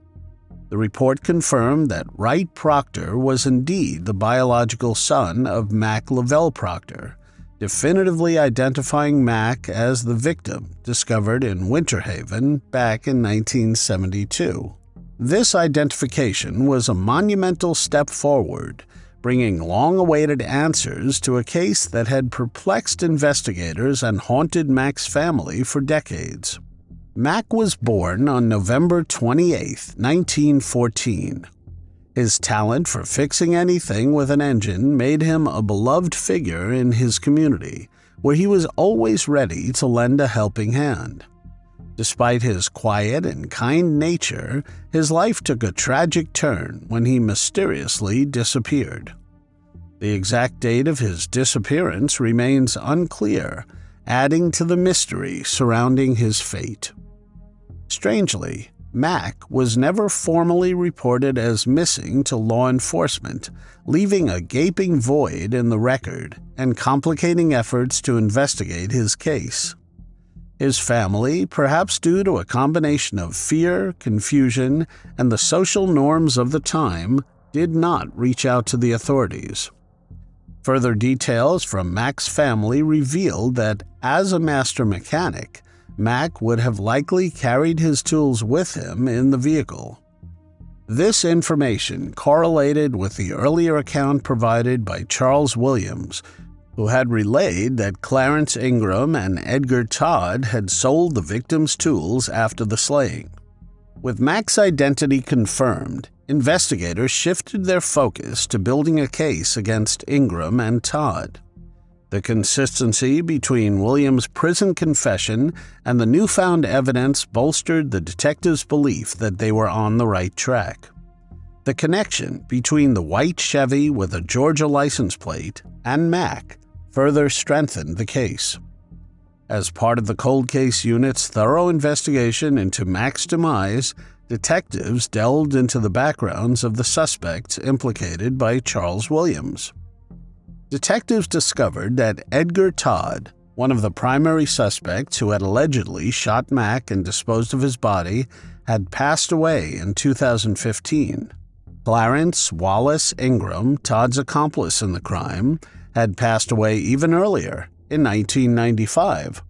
S1: The report confirmed that Wright Proctor was indeed the biological son of Mack Lavell Proctor, definitively identifying Mack as the victim discovered in Winter Haven back in 1972. This identification was a monumental step forward, bringing long-awaited answers to a case that had perplexed investigators and haunted Mack's family for decades. Mack was born on November 28, 1914. His talent for fixing anything with an engine made him a beloved figure in his community, where he was always ready to lend a helping hand. Despite his quiet and kind nature, his life took a tragic turn when he mysteriously disappeared. The exact date of his disappearance remains unclear, adding to the mystery surrounding his fate. Strangely, Mack was never formally reported as missing to law enforcement, leaving a gaping void in the record and complicating efforts to investigate his case. His family, perhaps due to a combination of fear, confusion, and the social norms of the time, did not reach out to the authorities. Further details from Mack's family revealed that, as a master mechanic, Mack would have likely carried his tools with him in the vehicle. This information correlated with the earlier account provided by Charles Williams, who had relayed that Clarence Ingram and Edgar Todd had sold the victim's tools after the slaying. With Mack's identity confirmed, investigators shifted their focus to building a case against Ingram and Todd. The consistency between Williams' prison confession and the newfound evidence bolstered the detectives' belief that they were on the right track. The connection between the white Chevy with a Georgia license plate and Mack further strengthened the case. As part of the cold case unit's thorough investigation into Mack's demise, detectives delved into the backgrounds of the suspects implicated by Charles Williams. Detectives discovered that Edgar Todd, one of the primary suspects who had allegedly shot Mack and disposed of his body, had passed away in 2015. Clarence Wallace Ingram, Todd's accomplice in the crime, had passed away even earlier, in 1995.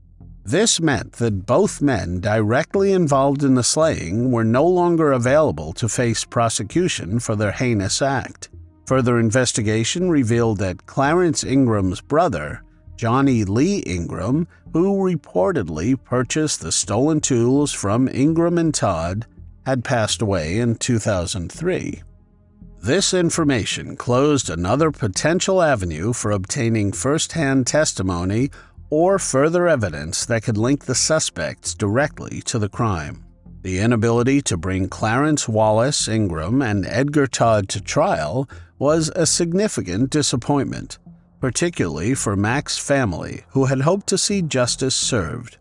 S1: This meant that both men directly involved in the slaying were no longer available to face prosecution for their heinous act. Further investigation revealed that Clarence Ingram's brother, Johnny Lee Ingram, who reportedly purchased the stolen tools from Ingram and Todd, had passed away in 2003. This information closed another potential avenue for obtaining first-hand testimony or further evidence that could link the suspects directly to the crime. The inability to bring Clarence Wallace Ingram and Edgar Todd to trial was a significant disappointment, particularly for Mack's family, who had hoped to see justice served.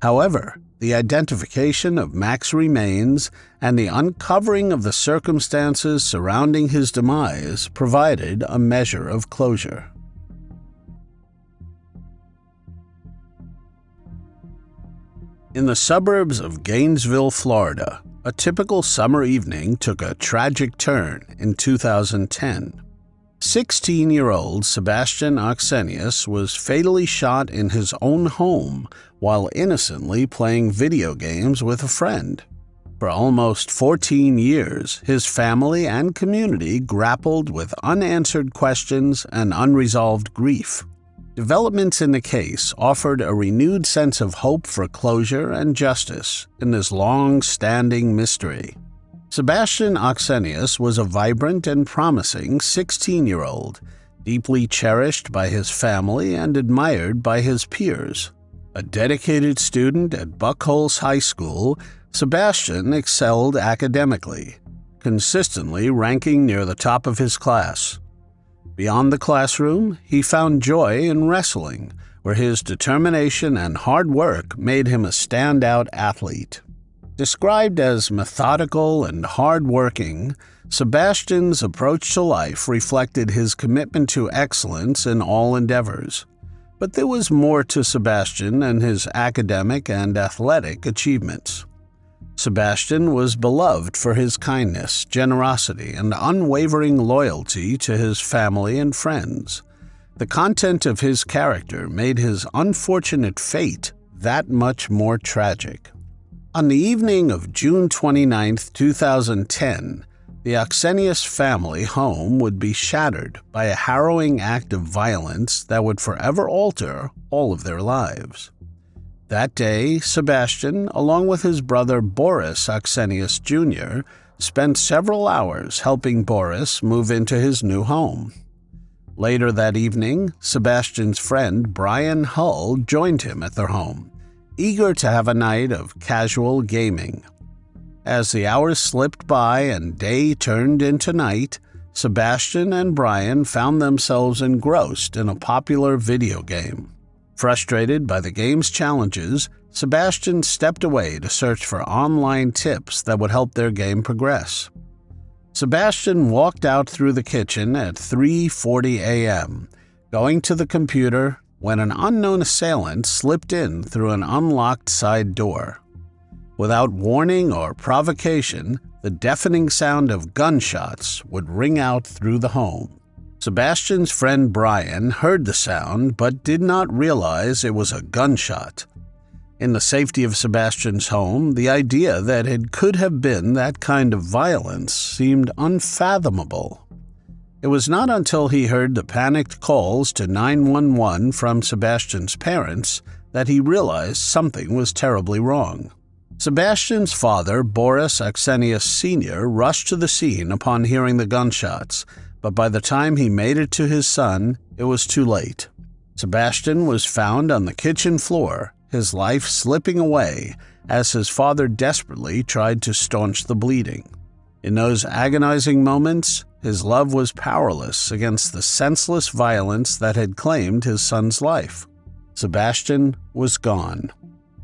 S1: However, the identification of Mack's remains and the uncovering of the circumstances surrounding his demise provided a measure of closure. In the suburbs of Gainesville, Florida, a typical summer evening took a tragic turn in 2010. 16-year-old Sebastian Ochsenius was fatally shot in his own home while innocently playing video games with a friend. For almost 14 years, his family and community grappled with unanswered questions and unresolved grief. Developments in the case offered a renewed sense of hope for closure and justice in this long-standing mystery. Sebastian Ochsenius was a vibrant and promising 16-year-old, deeply cherished by his family and admired by his peers. A dedicated student at Buckholz High School, Sebastian excelled academically, consistently ranking near the top of his class. Beyond the classroom, he found joy in wrestling, where his determination and hard work made him a standout athlete. Described as methodical and hard-working, Sebastian's approach to life reflected his commitment to excellence in all endeavors. But there was more to Sebastian than his academic and athletic achievements. Sebastian was beloved for his kindness, generosity, and unwavering loyalty to his family and friends. The content of his character made his unfortunate fate that much more tragic. On the evening of June 29, 2010, the Ochsenius family home would be shattered by a harrowing act of violence that would forever alter all of their lives. That day, Sebastian, along with his brother Boris Ochsenius Jr., spent several hours helping Boris move into his new home. Later that evening, Sebastian's friend Brian Hull joined him at their home, eager to have a night of casual gaming. As the hours slipped by and day turned into night, Sebastian and Brian found themselves engrossed in a popular video game. Frustrated by the game's challenges, Sebastian stepped away to search for online tips that would help their game progress. Sebastian walked out through the kitchen at 3:40 a.m., going to the computer when an unknown assailant slipped in through an unlocked side door. Without warning or provocation, the deafening sound of gunshots would ring out through the home. Sebastian's friend Brian heard the sound but did not realize it was a gunshot. In the safety of Sebastian's home, the idea that it could have been that kind of violence seemed unfathomable. It was not until he heard the panicked calls to 911 from Sebastian's parents that he realized something was terribly wrong. Sebastian's father, Boris Ochsenius Sr., rushed to the scene upon hearing the gunshots, but by the time he made it to his son, it was too late. Sebastian was found on the kitchen floor, his life slipping away as his father desperately tried to staunch the bleeding. In those agonizing moments, his love was powerless against the senseless violence that had claimed his son's life. Sebastian was gone.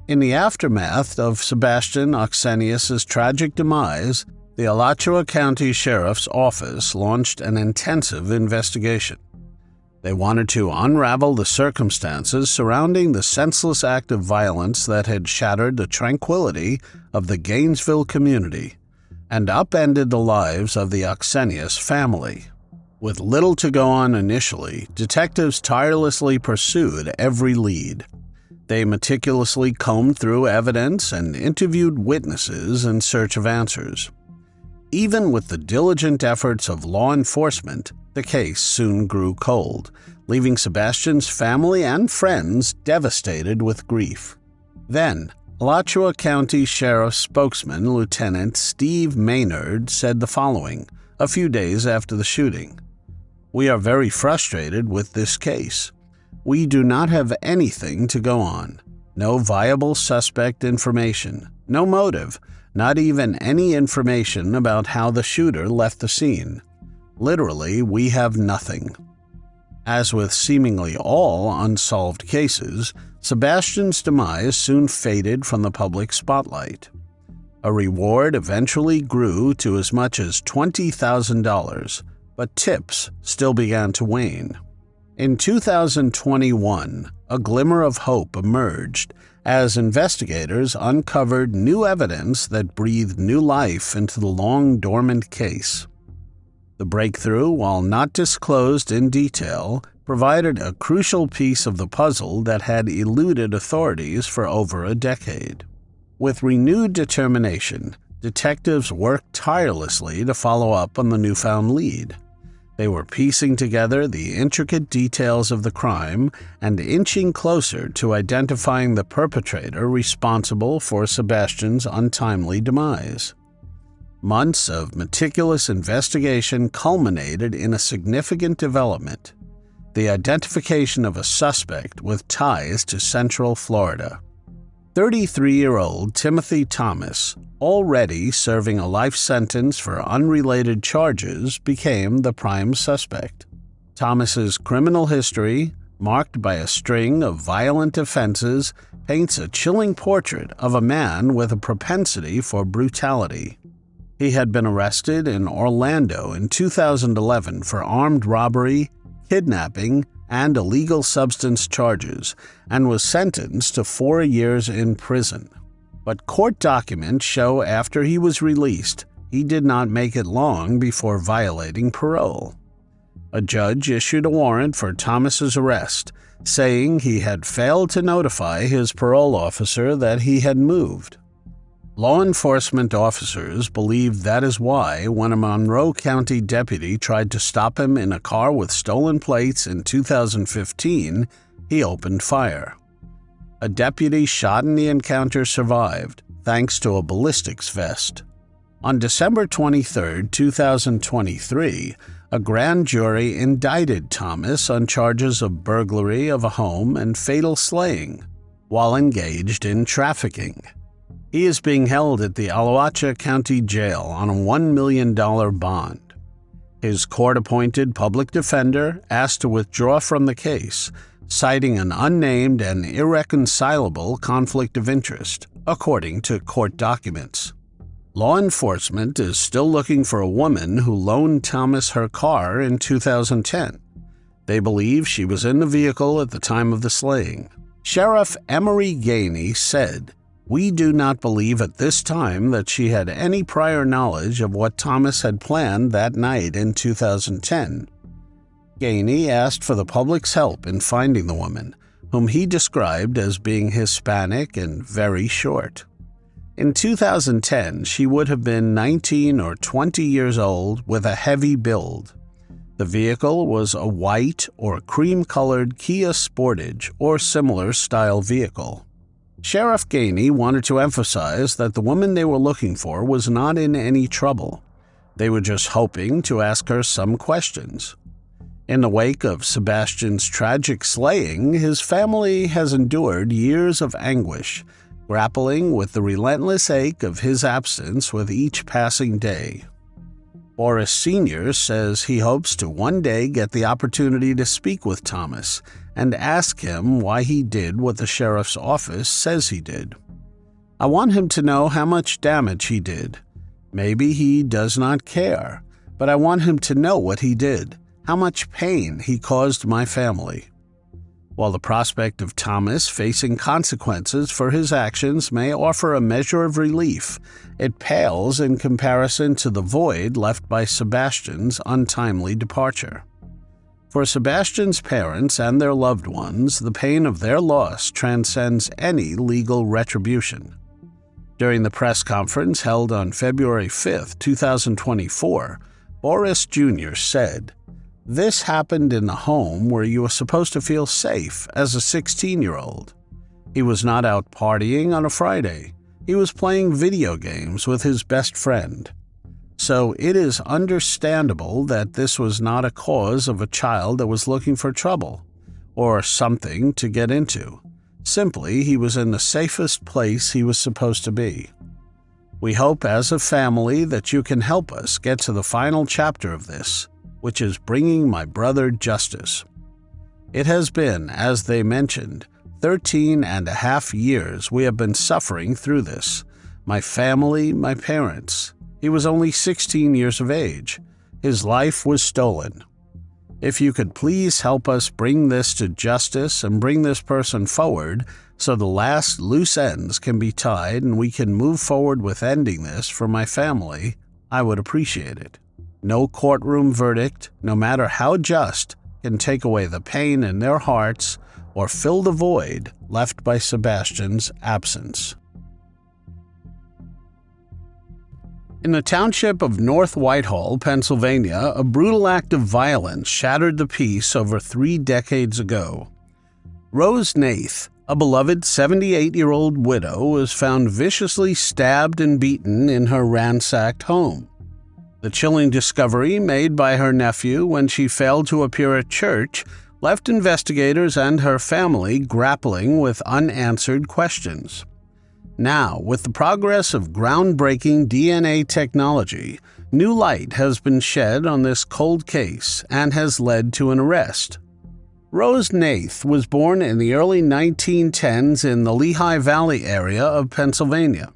S1: In the aftermath of Sebastian Ochsenius' tragic demise, the Alachua County Sheriff's Office launched an intensive investigation. They wanted to unravel the circumstances surrounding the senseless act of violence that had shattered the tranquility of the Gainesville community and upended the lives of the Ochsenius family. With little to go on initially, detectives tirelessly pursued every lead. They meticulously combed through evidence and interviewed witnesses in search of answers. Even with the diligent efforts of law enforcement, the case soon grew cold, leaving Sebastian's family and friends devastated with grief. Then, Alachua County Sheriff's spokesman, Lieutenant Steve Maynard, said the following, a few days after the shooting. "We are very frustrated with this case. We do not have anything to go on. No viable suspect information, no motive, not even any information about how the shooter left the scene. Literally, we have nothing." As with seemingly all unsolved cases, Sebastian's demise soon faded from the public spotlight. A reward eventually grew to as much as $20,000, but tips still began to wane. In 2021, a glimmer of hope emerged as investigators uncovered new evidence that breathed new life into the long-dormant case. The breakthrough, while not disclosed in detail, provided a crucial piece of the puzzle that had eluded authorities for over a decade. With renewed determination, detectives worked tirelessly to follow up on the newfound lead. They were piecing together the intricate details of the crime and inching closer to identifying the perpetrator responsible for Sebastian's untimely demise. Months of meticulous investigation culminated in a significant development: the identification of a suspect with ties to Central Florida. 33-year-old Timothy Thomas, already serving a life sentence for unrelated charges, became the prime suspect. Thomas's criminal history, marked by a string of violent offenses, paints a chilling portrait of a man with a propensity for brutality. He had been arrested in Orlando in 2011 for armed robbery, kidnapping, and illegal substance charges, and was sentenced to 4 years in prison. But court documents show after he was released, he did not make it long before violating parole. A judge issued a warrant for Thomas's arrest, saying he had failed to notify his parole officer that he had moved. Law enforcement officers believe that is why, when a Monroe County deputy tried to stop him in a car with stolen plates in 2015, he opened fire. A deputy shot in the encounter survived, thanks to a ballistics vest. On December 23, 2023, a grand jury indicted Thomas on charges of burglary of a home and fatal slaying, while engaged in trafficking. He is being held at the Alachua County Jail on a $1 million bond. His court-appointed public defender asked to withdraw from the case, citing an unnamed and irreconcilable conflict of interest, according to court documents. Law enforcement is still looking for a woman who loaned Thomas her car in 2010. They believe she was in the vehicle at the time of the slaying. Sheriff Emery Gainey said, "We do not believe at this time that she had any prior knowledge of what Thomas had planned that night in 2010. Gainey asked for the public's help in finding the woman, whom he described as being Hispanic and very short. In 2010, she would have been 19 or 20 years old with a heavy build. The vehicle was a white or cream-colored Kia Sportage or similar style vehicle. Sheriff Gainey wanted to emphasize that the woman they were looking for was not in any trouble. They were just hoping to ask her some questions. In the wake of Sebastian's tragic slaying, his family has endured years of anguish, grappling with the relentless ache of his absence with each passing day. Boris Sr. says he hopes to one day get the opportunity to speak with Thomas and ask him why he did what the sheriff's office says he did. I want him to know how much damage he did. Maybe he does not care, but I want him to know what he did, how much pain he caused my family. While the prospect of Thomas facing consequences for his actions may offer a measure of relief, it pales in comparison to the void left by Sebastian's untimely departure. For Sebastian's parents and their loved ones, the pain of their loss transcends any legal retribution. During the press conference held on February 5, 2024, Boris Jr. said, "This happened in the home where you were supposed to feel safe as a 16-year-old. He was not out partying on a Friday. He was playing video games with his best friend. So it is understandable that this was not a cause of a child that was looking for trouble or something to get into. Simply, he was in the safest place he was supposed to be. We hope as a family that you can help us get to the final chapter of this, which is bringing my brother justice. It has been, as they mentioned, 13.5 years we have been suffering through this. My family, my parents. He was only 16 years of age. His life was stolen. If you could please help us bring this to justice and bring this person forward so the last loose ends can be tied and we can move forward with ending this for my family, I would appreciate it. No courtroom verdict, no matter how just, can take away the pain in their hearts or fill the void left by Sebastian's absence." In the township of North Whitehall, Pennsylvania, a brutal act of violence shattered the peace over 3 decades ago. Rose Hnath, a beloved 78-year-old widow, was found viciously stabbed and beaten in her ransacked home. The chilling discovery made by her nephew when she failed to appear at church left investigators and her family grappling with unanswered questions. Now, with the progress of groundbreaking DNA technology, new light has been shed on this cold case and has led to an arrest. Rose Hnath was born in the early 1910s in the Lehigh Valley area of Pennsylvania.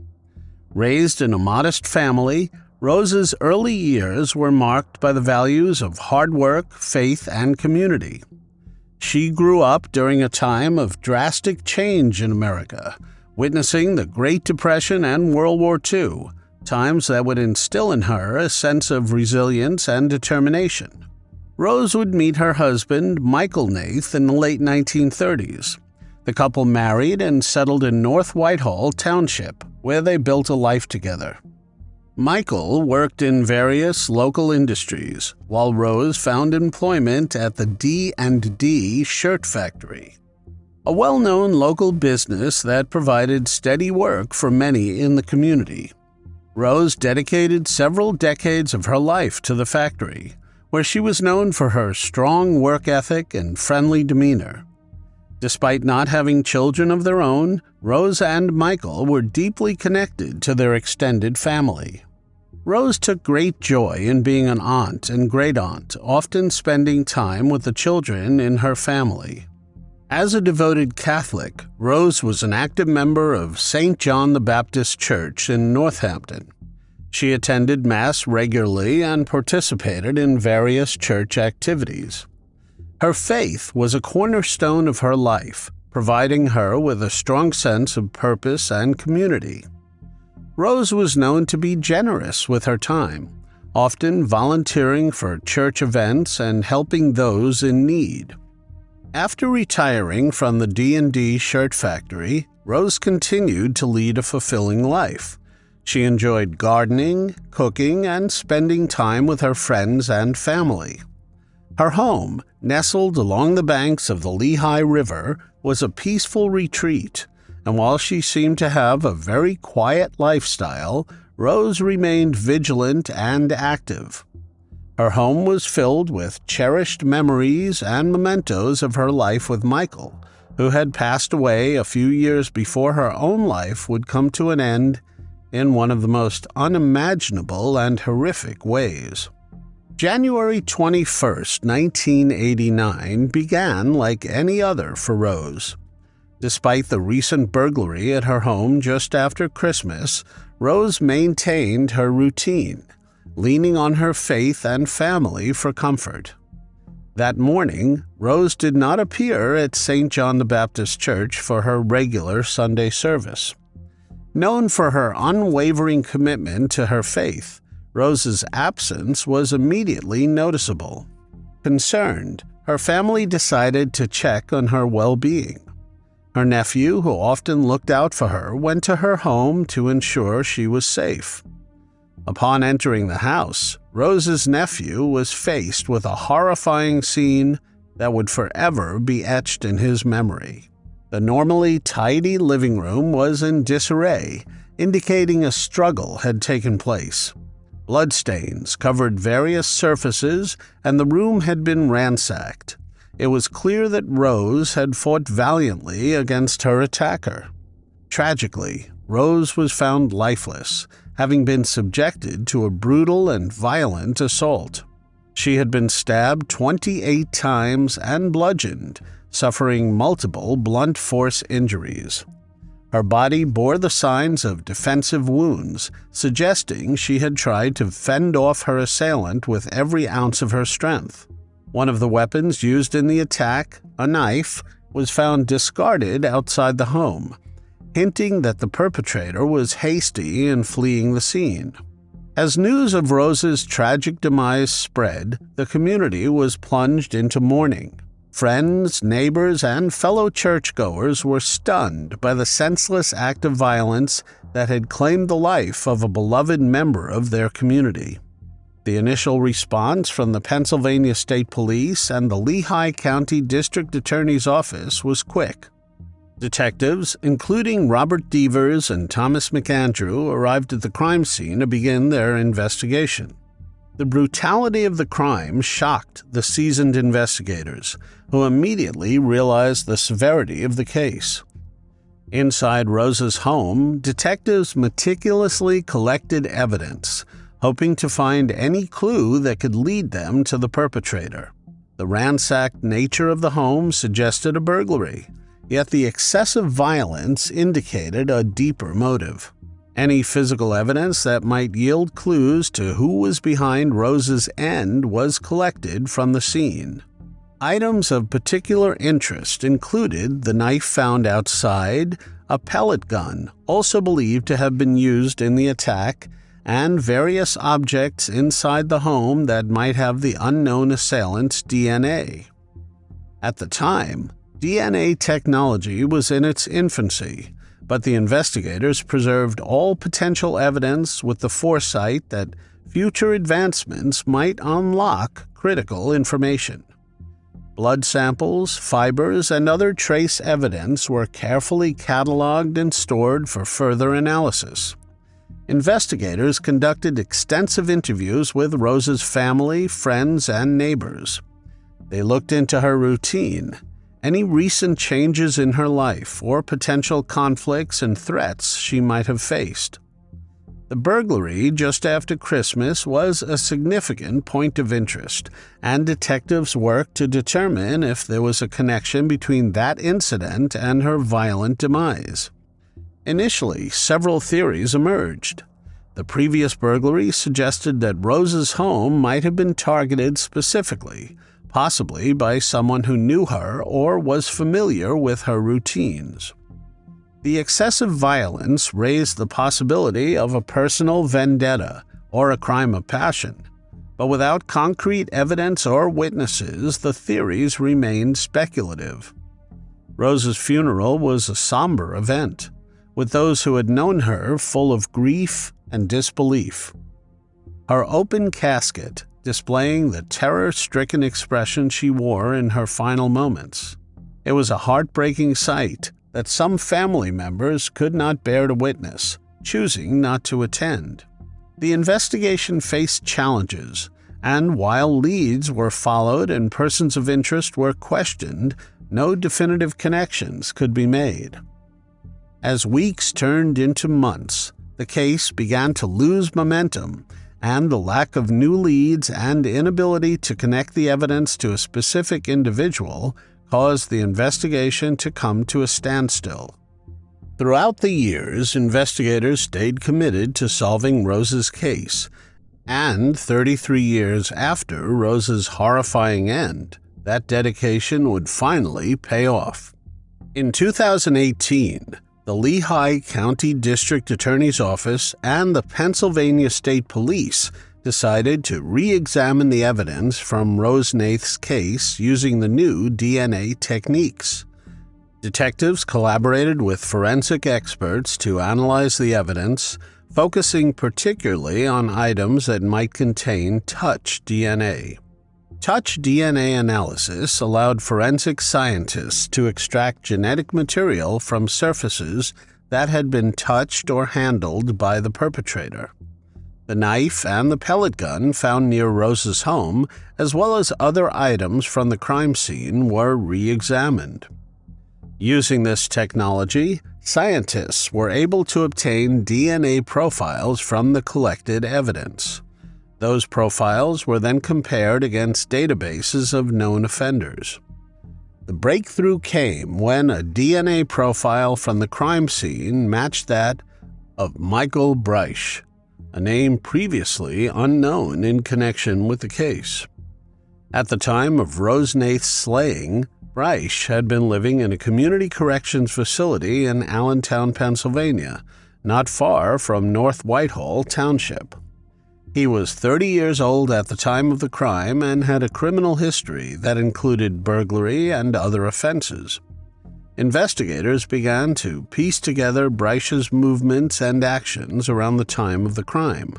S1: Raised in a modest family, Rose's early years were marked by the values of hard work, faith, and community. She grew up during a time of drastic change in America, witnessing the Great Depression and World War II, times that would instill in her a sense of resilience and determination. Rose would meet her husband, Michael Hnath, in the late 1930s. The couple married and settled in North Whitehall Township, where they built a life together. Michael worked in various local industries, while Rose found employment at the D&D Shirt Factory, a well-known local business that provided steady work for many in the community. Rose dedicated several decades of her life to the factory, where she was known for her strong work ethic and friendly demeanor. Despite not having children of their own, Rose and Michael were deeply connected to their extended family. Rose took great joy in being an aunt and great-aunt, often spending time with the children in her family. As a devoted Catholic, Rose was an active member of St. John the Baptist Church in Northampton. She attended Mass regularly and participated in various church activities. Her faith was a cornerstone of her life, providing her with a strong sense of purpose and community. Rose was known to be generous with her time, often volunteering for church events and helping those in need. After retiring from the D&D Shirt Factory, Rose continued to lead a fulfilling life. She enjoyed gardening, cooking, and spending time with her friends and family. Her home, nestled along the banks of the Lehigh River, was a peaceful retreat, and while she seemed to have a very quiet lifestyle, Rose remained vigilant and active. Her home was filled with cherished memories and mementos of her life with Michael, who had passed away a few years before her own life would come to an end in one of the most unimaginable and horrific ways. January 21st, 1989 began like any other for Rose. Despite the recent burglary at her home just after Christmas, Rose maintained her routine, leaning on her faith and family for comfort. That morning, Rose did not appear at St. John the Baptist Church for her regular Sunday service. Known for her unwavering commitment to her faith, Rose's absence was immediately noticeable. Concerned, her family decided to check on her well-being. Her nephew, who often looked out for her, went to her home to ensure she was safe. Upon entering the house, Rose's nephew was faced with a horrifying scene that would forever be etched in his memory. The normally tidy living room was in disarray, indicating a struggle had taken place. Bloodstains covered various surfaces, and the room had been ransacked. It was clear that Rose had fought valiantly against her attacker. Tragically, Rose was found lifeless, having been subjected to a brutal and violent assault. She had been stabbed 28 times and bludgeoned, suffering multiple blunt force injuries. Her body bore the signs of defensive wounds, suggesting she had tried to fend off her assailant with every ounce of her strength. One of the weapons used in the attack, a knife, was found discarded outside the home, hinting that the perpetrator was hasty in fleeing the scene. As news of Rose's tragic demise spread, the community was plunged into mourning. Friends, neighbors, and fellow churchgoers were stunned by the senseless act of violence that had claimed the life of a beloved member of their community. The initial response from the Pennsylvania State Police and the Lehigh County District Attorney's Office was quick. Detectives, including Robert Devers and Thomas McAndrew, arrived at the crime scene to begin their investigation. The brutality of the crime shocked the seasoned investigators, who immediately realized the severity of the case. Inside Rose's home, detectives meticulously collected evidence, hoping to find any clue that could lead them to the perpetrator. The ransacked nature of the home suggested a burglary, yet the excessive violence indicated a deeper motive. Any physical evidence that might yield clues to who was behind Rose's end was collected from the scene. Items of particular interest included the knife found outside, a pellet gun, also believed to have been used in the attack, and various objects inside the home that might have the unknown assailant's DNA. At the time, DNA technology was in its infancy, but the investigators preserved all potential evidence with the foresight that future advancements might unlock critical information. Blood samples, fibers, and other trace evidence were carefully cataloged and stored for further analysis. Investigators conducted extensive interviews with Rose's family, friends, and neighbors. They looked into her routine, any recent changes in her life, or potential conflicts and threats she might have faced. The burglary just after Christmas was a significant point of interest, and detectives worked to determine if there was a connection between that incident and her violent demise. Initially, several theories emerged. The previous burglary suggested that Rose's home might have been targeted specifically, possibly by someone who knew her or was familiar with her routines. The excessive violence raised the possibility of a personal vendetta or a crime of passion, but without concrete evidence or witnesses, the theories remained speculative. Rose's funeral was a somber event, with those who had known her full of grief and disbelief. Her open casket displaying the terror-stricken expression she wore in her final moments. It was a heartbreaking sight that some family members could not bear to witness, choosing not to attend. The investigation faced challenges, and while leads were followed and persons of interest were questioned, no definitive connections could be made. As weeks turned into months, the case began to lose momentum, and the lack of new leads and inability to connect the evidence to a specific individual caused the investigation to come to a standstill. Throughout the years, investigators stayed committed to solving Rose's case, and 33 years after Rose's horrifying end, that dedication would finally pay off. In 2018, the Lehigh County District Attorney's Office and the Pennsylvania State Police decided to re-examine the evidence from Rose Hnath's case using the new DNA techniques. Detectives collaborated with forensic experts to analyze the evidence, focusing particularly on items that might contain touch DNA. Touch DNA analysis allowed forensic scientists to extract genetic material from surfaces that had been touched or handled by the perpetrator. The knife and the pellet gun found near Rose's home, as well as other items from the crime scene, were re-examined. Using this technology, scientists were able to obtain DNA profiles from the collected evidence. Those profiles were then compared against databases of known offenders. The breakthrough came when a DNA profile from the crime scene matched that of Michael Breisch, a name previously unknown in connection with the case. At the time of Rose Hnath's slaying, Breisch had been living in a community corrections facility in Allentown, Pennsylvania, not far from North Whitehall Township. He was 30 years old at the time of the crime and had a criminal history that included burglary and other offenses. Investigators began to piece together Breisch's movements and actions around the time of the crime.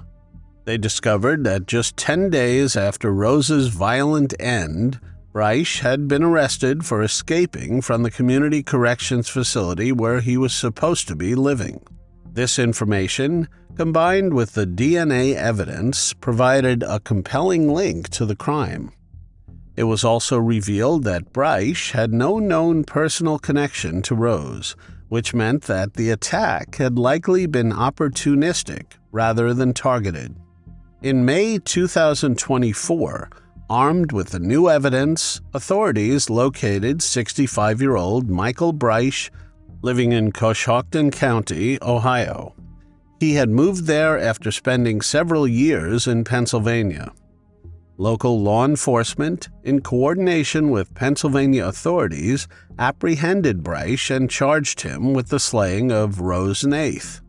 S1: They discovered that just 10 days after Rose's violent end, Breisch had been arrested for escaping from the community corrections facility where he was supposed to be living. This information, combined with the DNA evidence, provided a compelling link to the crime. It was also revealed that Breisch had no known personal connection to Rose, which meant that the attack had likely been opportunistic rather than targeted. In May 2024, armed with the new evidence, authorities located 65-year-old Michael Breisch, living in Coshocton County, Ohio. He had moved there after spending several years in Pennsylvania. Local law enforcement, in coordination with Pennsylvania authorities, apprehended Breisch and charged him with the slaying of Rose Hnath.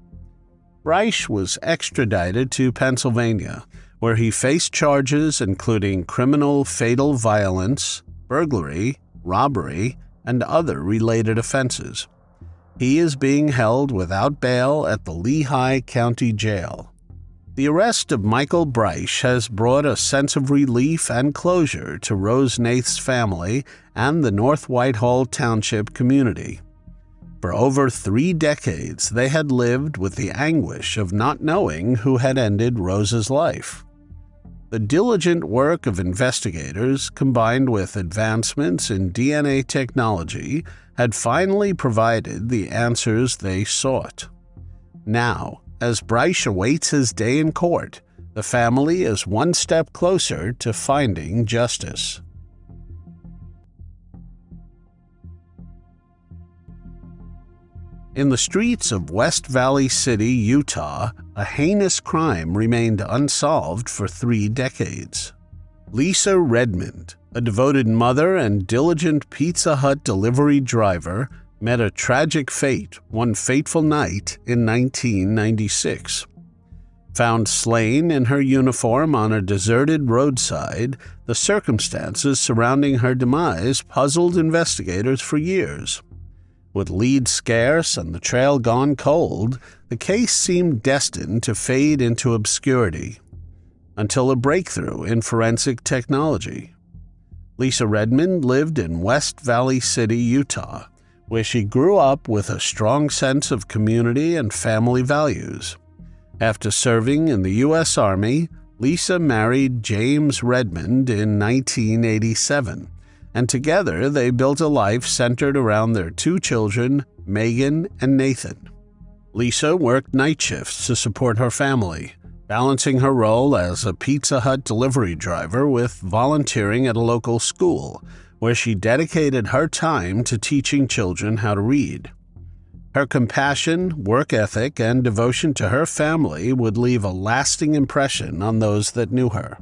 S1: Breisch was extradited to Pennsylvania, where he faced charges including criminal fatal violence, burglary, robbery, and other related offenses. He is being held without bail at the Lehigh County Jail. The arrest of Michael Breisch has brought a sense of relief and closure to Rose Hnath's family and the North Whitehall Township community. For over 3 decades, they had lived with the anguish of not knowing who had ended Rose's life. The diligent work of investigators, combined with advancements in DNA technology, had finally provided the answers they sought. Now, as Breisch awaits his day in court, the family is one step closer to finding justice. In the streets of West Valley City, Utah, a heinous crime remained unsolved for 3 decades. Lisa Redmond, a devoted mother and diligent Pizza Hut delivery driver, met a tragic fate one fateful night in 1996. Found slain in her uniform on a deserted roadside, the circumstances surrounding her demise puzzled investigators for years. With leads scarce and the trail gone cold, the case seemed destined to fade into obscurity, until a breakthrough in forensic technology. Lisa Redmond lived in West Valley City, Utah, where she grew up with a strong sense of community and family values. After serving in the U.S. Army, Lisa married James Redmond in 1987, and together they built a life centered around their two children, Megan and Nathan. Lisa worked night shifts to support her family, balancing her role as a Pizza Hut delivery driver with volunteering at a local school, where she dedicated her time to teaching children how to read. Her compassion, work ethic, and devotion to her family would leave a lasting impression on those that knew her.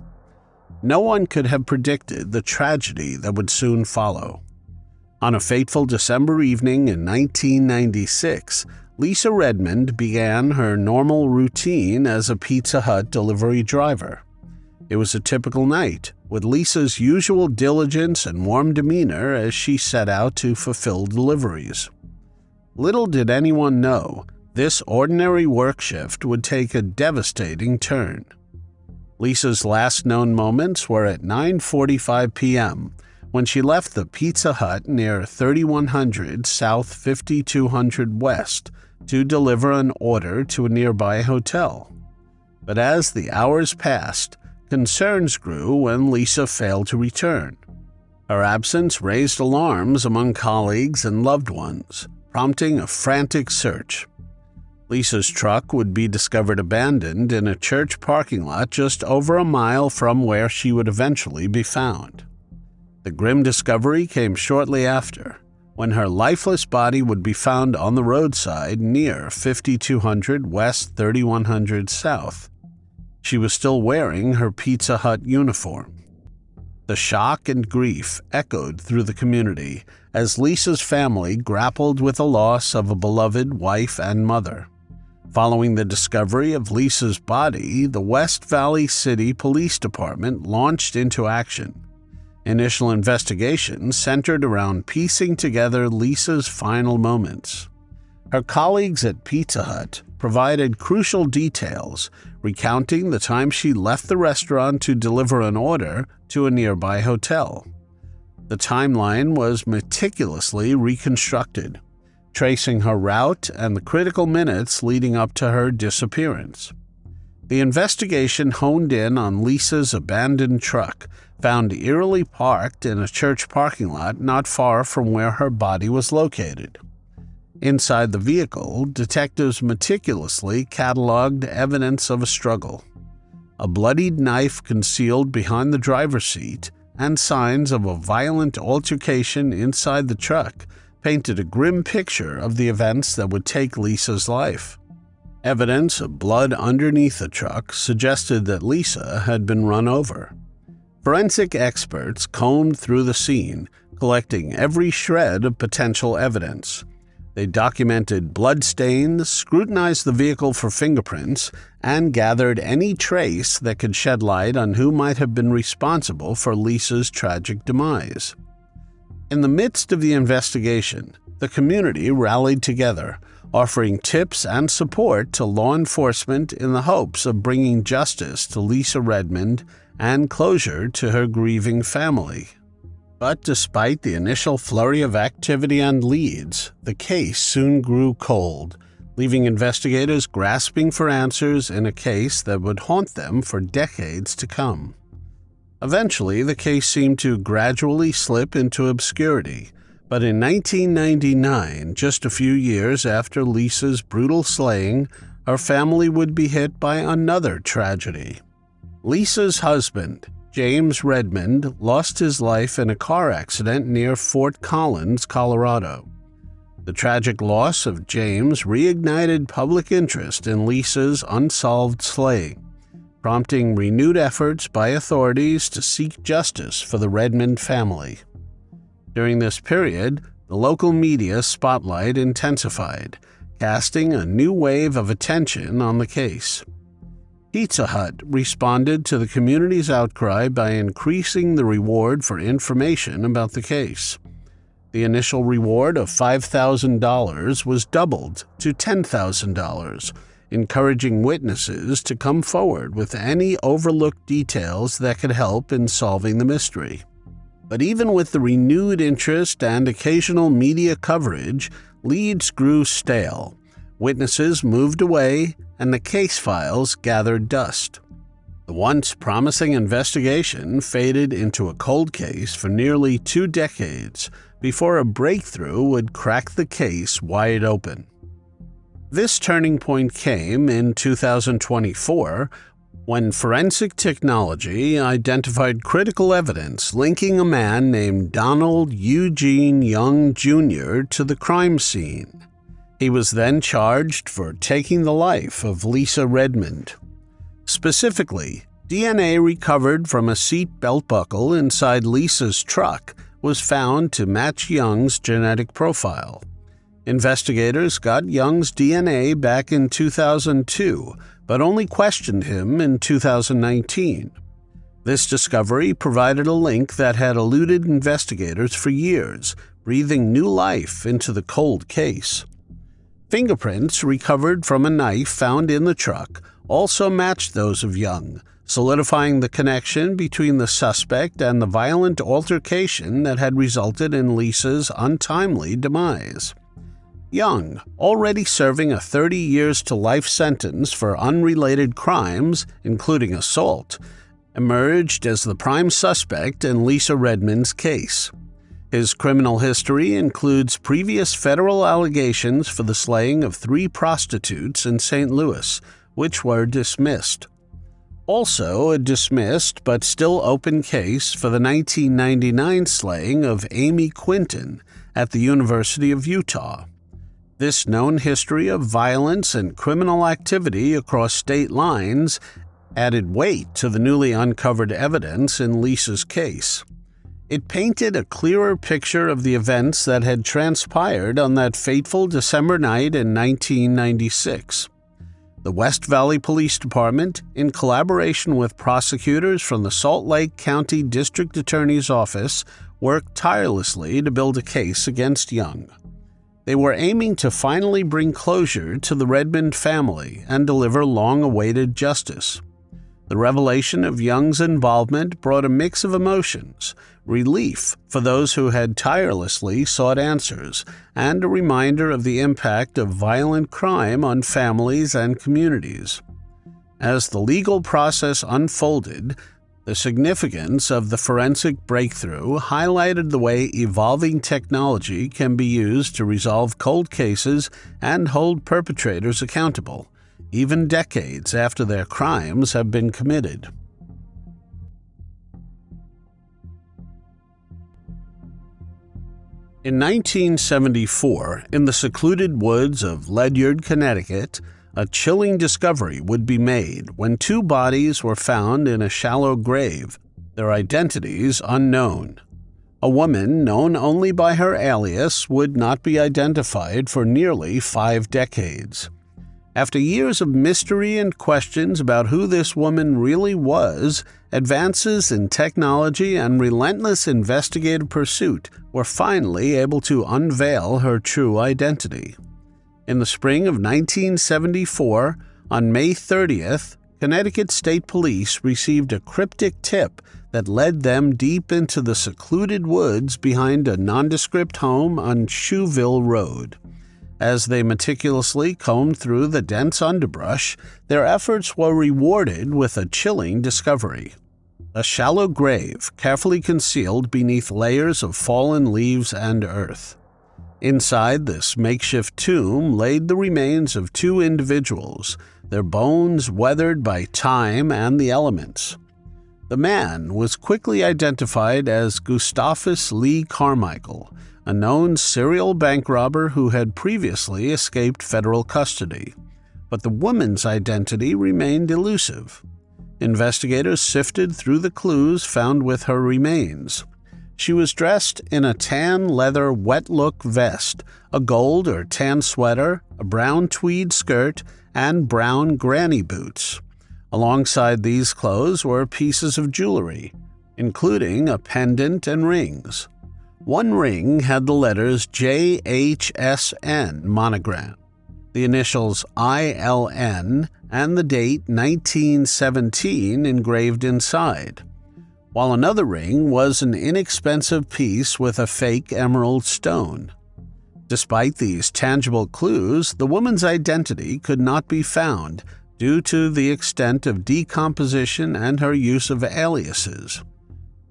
S1: No one could have predicted the tragedy that would soon follow. On a fateful December evening in 1996, Lisa Redmond began her normal routine as a Pizza Hut delivery driver. It was a typical night, with Lisa's usual diligence and warm demeanor as she set out to fulfill deliveries. Little did anyone know, this ordinary work shift would take a devastating turn. Lisa's last known moments were at 9:45 p.m., when she left the Pizza Hut near 3100 South 5200 West to deliver an order to a nearby hotel. But as the hours passed, concerns grew when Lisa failed to return. Her absence raised alarms among colleagues and loved ones, prompting a frantic search. Lisa's truck would be discovered abandoned in a church parking lot just over a mile from where she would eventually be found. The grim discovery came shortly after, when her lifeless body would be found on the roadside near 5200 West 3100 South. She was still wearing her Pizza Hut uniform. The shock and grief echoed through the community as Lisa's family grappled with the loss of a beloved wife and mother. Following the discovery of Lisa's body, the West Valley City Police Department launched into action. Initial investigations centered around piecing together Lisa's final moments. Her colleagues at Pizza Hut provided crucial details, recounting the time she left the restaurant to deliver an order to a nearby hotel. The timeline was meticulously reconstructed, tracing her route and the critical minutes leading up to her disappearance. The investigation honed in on Lisa's abandoned truck, found eerily parked in a church parking lot not far from where her body was located. Inside the vehicle, detectives meticulously cataloged evidence of a struggle. A bloodied knife concealed behind the driver's seat and signs of a violent altercation inside the truck painted a grim picture of the events that would take Lisa's life. Evidence of blood underneath the truck suggested that Lisa had been run over. Forensic experts combed through the scene, collecting every shred of potential evidence. They documented bloodstains, scrutinized the vehicle for fingerprints, and gathered any trace that could shed light on who might have been responsible for Lisa's tragic demise. In the midst of the investigation, the community rallied together, offering tips and support to law enforcement in the hopes of bringing justice to Lisa Redmond and closure to her grieving family. But despite the initial flurry of activity and leads, the case soon grew cold, leaving investigators grasping for answers in a case that would haunt them for decades to come. Eventually, the case seemed to gradually slip into obscurity, but in 1999, just a few years after Lisa's brutal slaying, her family would be hit by another tragedy. Lisa's husband, James Redmond, lost his life in a car accident near Fort Collins, Colorado. The tragic loss of James reignited public interest in Lisa's unsolved slaying, prompting renewed efforts by authorities to seek justice for the Redmond family. During this period, the local media spotlight intensified, casting a new wave of attention on the case. Pizza Hut responded to the community's outcry by increasing the reward for information about the case. The initial reward of $5,000 was doubled to $10,000, encouraging witnesses to come forward with any overlooked details that could help in solving the mystery. But even with the renewed interest and occasional media coverage, leads grew stale. Witnesses moved away, and the case files gathered dust. The once promising investigation faded into a cold case for nearly 2 decades before a breakthrough would crack the case wide open. This turning point came in 2024 when forensic technology identified critical evidence linking a man named Donald Eugene Young Jr. to the crime scene. He was then charged for taking the life of Lisa Redmond. Specifically, DNA recovered from a seat belt buckle inside Lisa's truck was found to match Young's genetic profile. Investigators got Young's DNA back in 2002, but only questioned him in 2019. This discovery provided a link that had eluded investigators for years, breathing new life into the cold case. Fingerprints recovered from a knife found in the truck also matched those of Young, solidifying the connection between the suspect and the violent altercation that had resulted in Lisa's untimely demise. Young, already serving a 30 years to life sentence for unrelated crimes, including assault, emerged as the prime suspect in Lisa Redmond's case. His criminal history includes previous federal allegations for the slaying of 3 prostitutes in St. Louis, which were dismissed. Also a dismissed but still open case for the 1999 slaying of Amy Quinton at the University of Utah. This known history of violence and criminal activity across state lines added weight to the newly uncovered evidence in Lisa's case. It painted a clearer picture of the events that had transpired on that fateful December night in 1996. The West Valley Police Department, in collaboration with prosecutors from the Salt Lake County District Attorney's Office, worked tirelessly to build a case against Young. They were aiming to finally bring closure to the Redmond family and deliver long-awaited justice. The revelation of Young's involvement brought a mix of emotions, relief for those who had tirelessly sought answers, and a reminder of the impact of violent crime on families and communities. As the legal process unfolded, the significance of the forensic breakthrough highlighted the way evolving technology can be used to resolve cold cases and hold perpetrators accountable, even decades after their crimes have been committed. In 1974, in the secluded woods of Ledyard, Connecticut, a chilling discovery would be made when 2 bodies were found in a shallow grave, their identities unknown. A woman known only by her alias would not be identified for nearly 5 decades. After years of mystery and questions about who this woman really was, advances in technology and relentless investigative pursuit were finally able to unveil her true identity. In the spring of 1974, on May 30th, Connecticut State Police received a cryptic tip that led them deep into the secluded woods behind a nondescript home on Shoeville Road. As they meticulously combed through the dense underbrush, their efforts were rewarded with a chilling discovery. A shallow grave carefully concealed beneath layers of fallen leaves and earth. Inside this makeshift tomb laid the remains of 2 individuals, their bones weathered by time and the elements. The man was quickly identified as Gustavus Lee Carmichael, a known serial bank robber who had previously escaped federal custody. But the woman's identity remained elusive. Investigators sifted through the clues found with her remains. She was dressed in a tan leather wet-look vest, a gold or tan sweater, a brown tweed skirt, and brown granny boots. Alongside these clothes were pieces of jewelry, including a pendant and rings. One ring had the letters JHSN monogrammed, the initials ILN, and the date 1917 engraved inside, while another ring was an inexpensive piece with a fake emerald stone. Despite these tangible clues, the woman's identity could not be found due to the extent of decomposition and her use of aliases.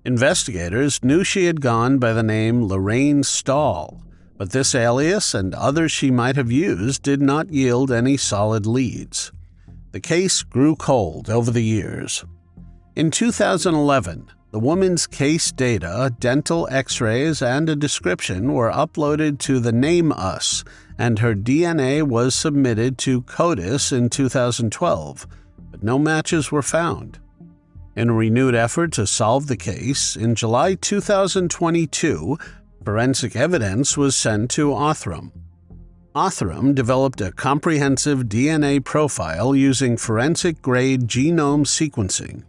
S1: Investigators knew she had gone by the name Lorraine Stahl, but this alias and others she might have used did not yield any solid leads. The case grew cold over the years. In 2011, the woman's case data, dental x-rays, and a description were uploaded to the Name Us, and her DNA was submitted to CODIS in 2012, but no matches were found. In a renewed effort to solve the case, in July 2022, forensic evidence was sent to Othram. Othram developed a comprehensive DNA profile using forensic-grade genome sequencing.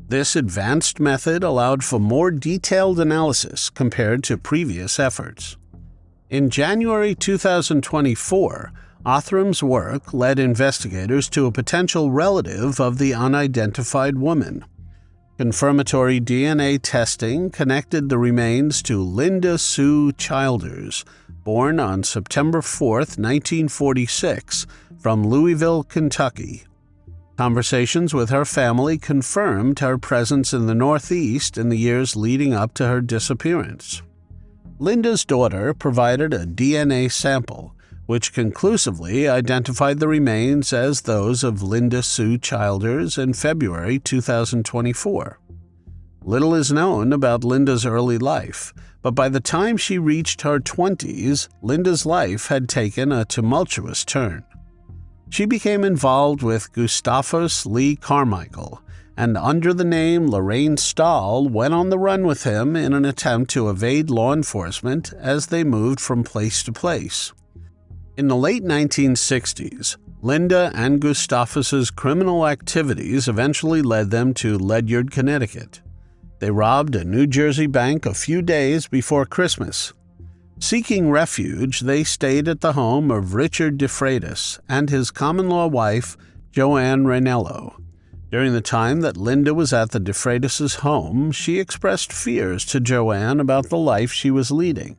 S1: This advanced method allowed for more detailed analysis compared to previous efforts. In January 2024, Othram's work led investigators to a potential relative of the unidentified woman. Confirmatory DNA testing connected the remains to Linda Sue Childers, born on September 4, 1946, from Louisville, Kentucky. Conversations with her family confirmed her presence in the Northeast in the years leading up to her disappearance. Linda's daughter provided a DNA sample, which conclusively identified the remains as those of Linda Sue Childers in February 2024. Little is known about Linda's early life, but by the time she reached her 20s, Linda's life had taken a tumultuous turn. She became involved with Gustavus Lee Carmichael, and under the name Lorraine Stahl went on the run with him in an attempt to evade law enforcement as they moved from place to place. In the late 1960s, Linda and Gustavus's criminal activities eventually led them to Ledyard, Connecticut. They robbed a New Jersey bank a few days before Christmas. Seeking refuge, they stayed at the home of Richard DeFreitas and his common-law wife, Joanne Ranello. During the time that Linda was at the DeFreitas' home, she expressed fears to Joanne about the life she was leading.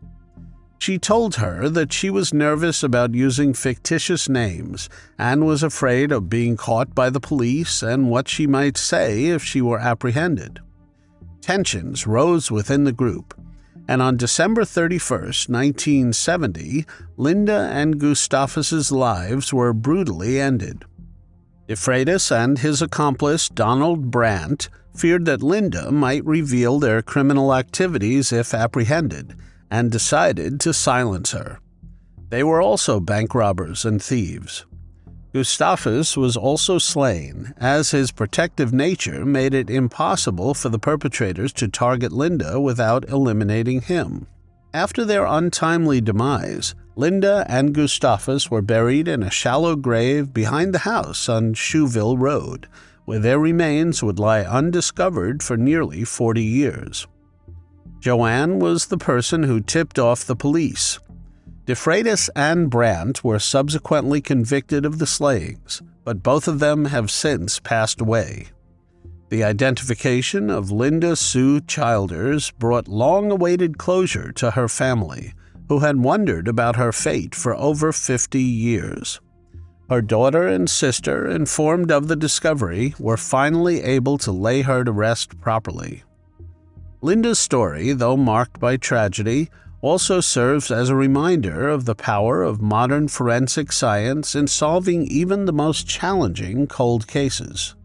S1: She told her that she was nervous about using fictitious names and was afraid of being caught by the police and what she might say if she were apprehended. Tensions rose within the group, and on December 31, 1970, Linda and Gustavus's lives were brutally ended. DeFreitas and his accomplice Donald Brandt feared that Linda might reveal their criminal activities if apprehended, and decided to silence her. They were also bank robbers and thieves. Gustavus was also slain, as his protective nature made it impossible for the perpetrators to target Linda without eliminating him. After their untimely demise, Linda and Gustavus were buried in a shallow grave behind the house on Shoeville Road, where their remains would lie undiscovered for nearly 40 years. Joanne was the person who tipped off the police. DeFreitas and Brandt were subsequently convicted of the slayings, but both of them have since passed away. The identification of Linda Sue Childers brought long-awaited closure to her family, who had wondered about her fate for over 50 years. Her daughter and sister, informed of the discovery, were finally able to lay her to rest properly. Linda's story, though marked by tragedy, also serves as a reminder of the power of modern forensic science in solving even the most challenging cold cases.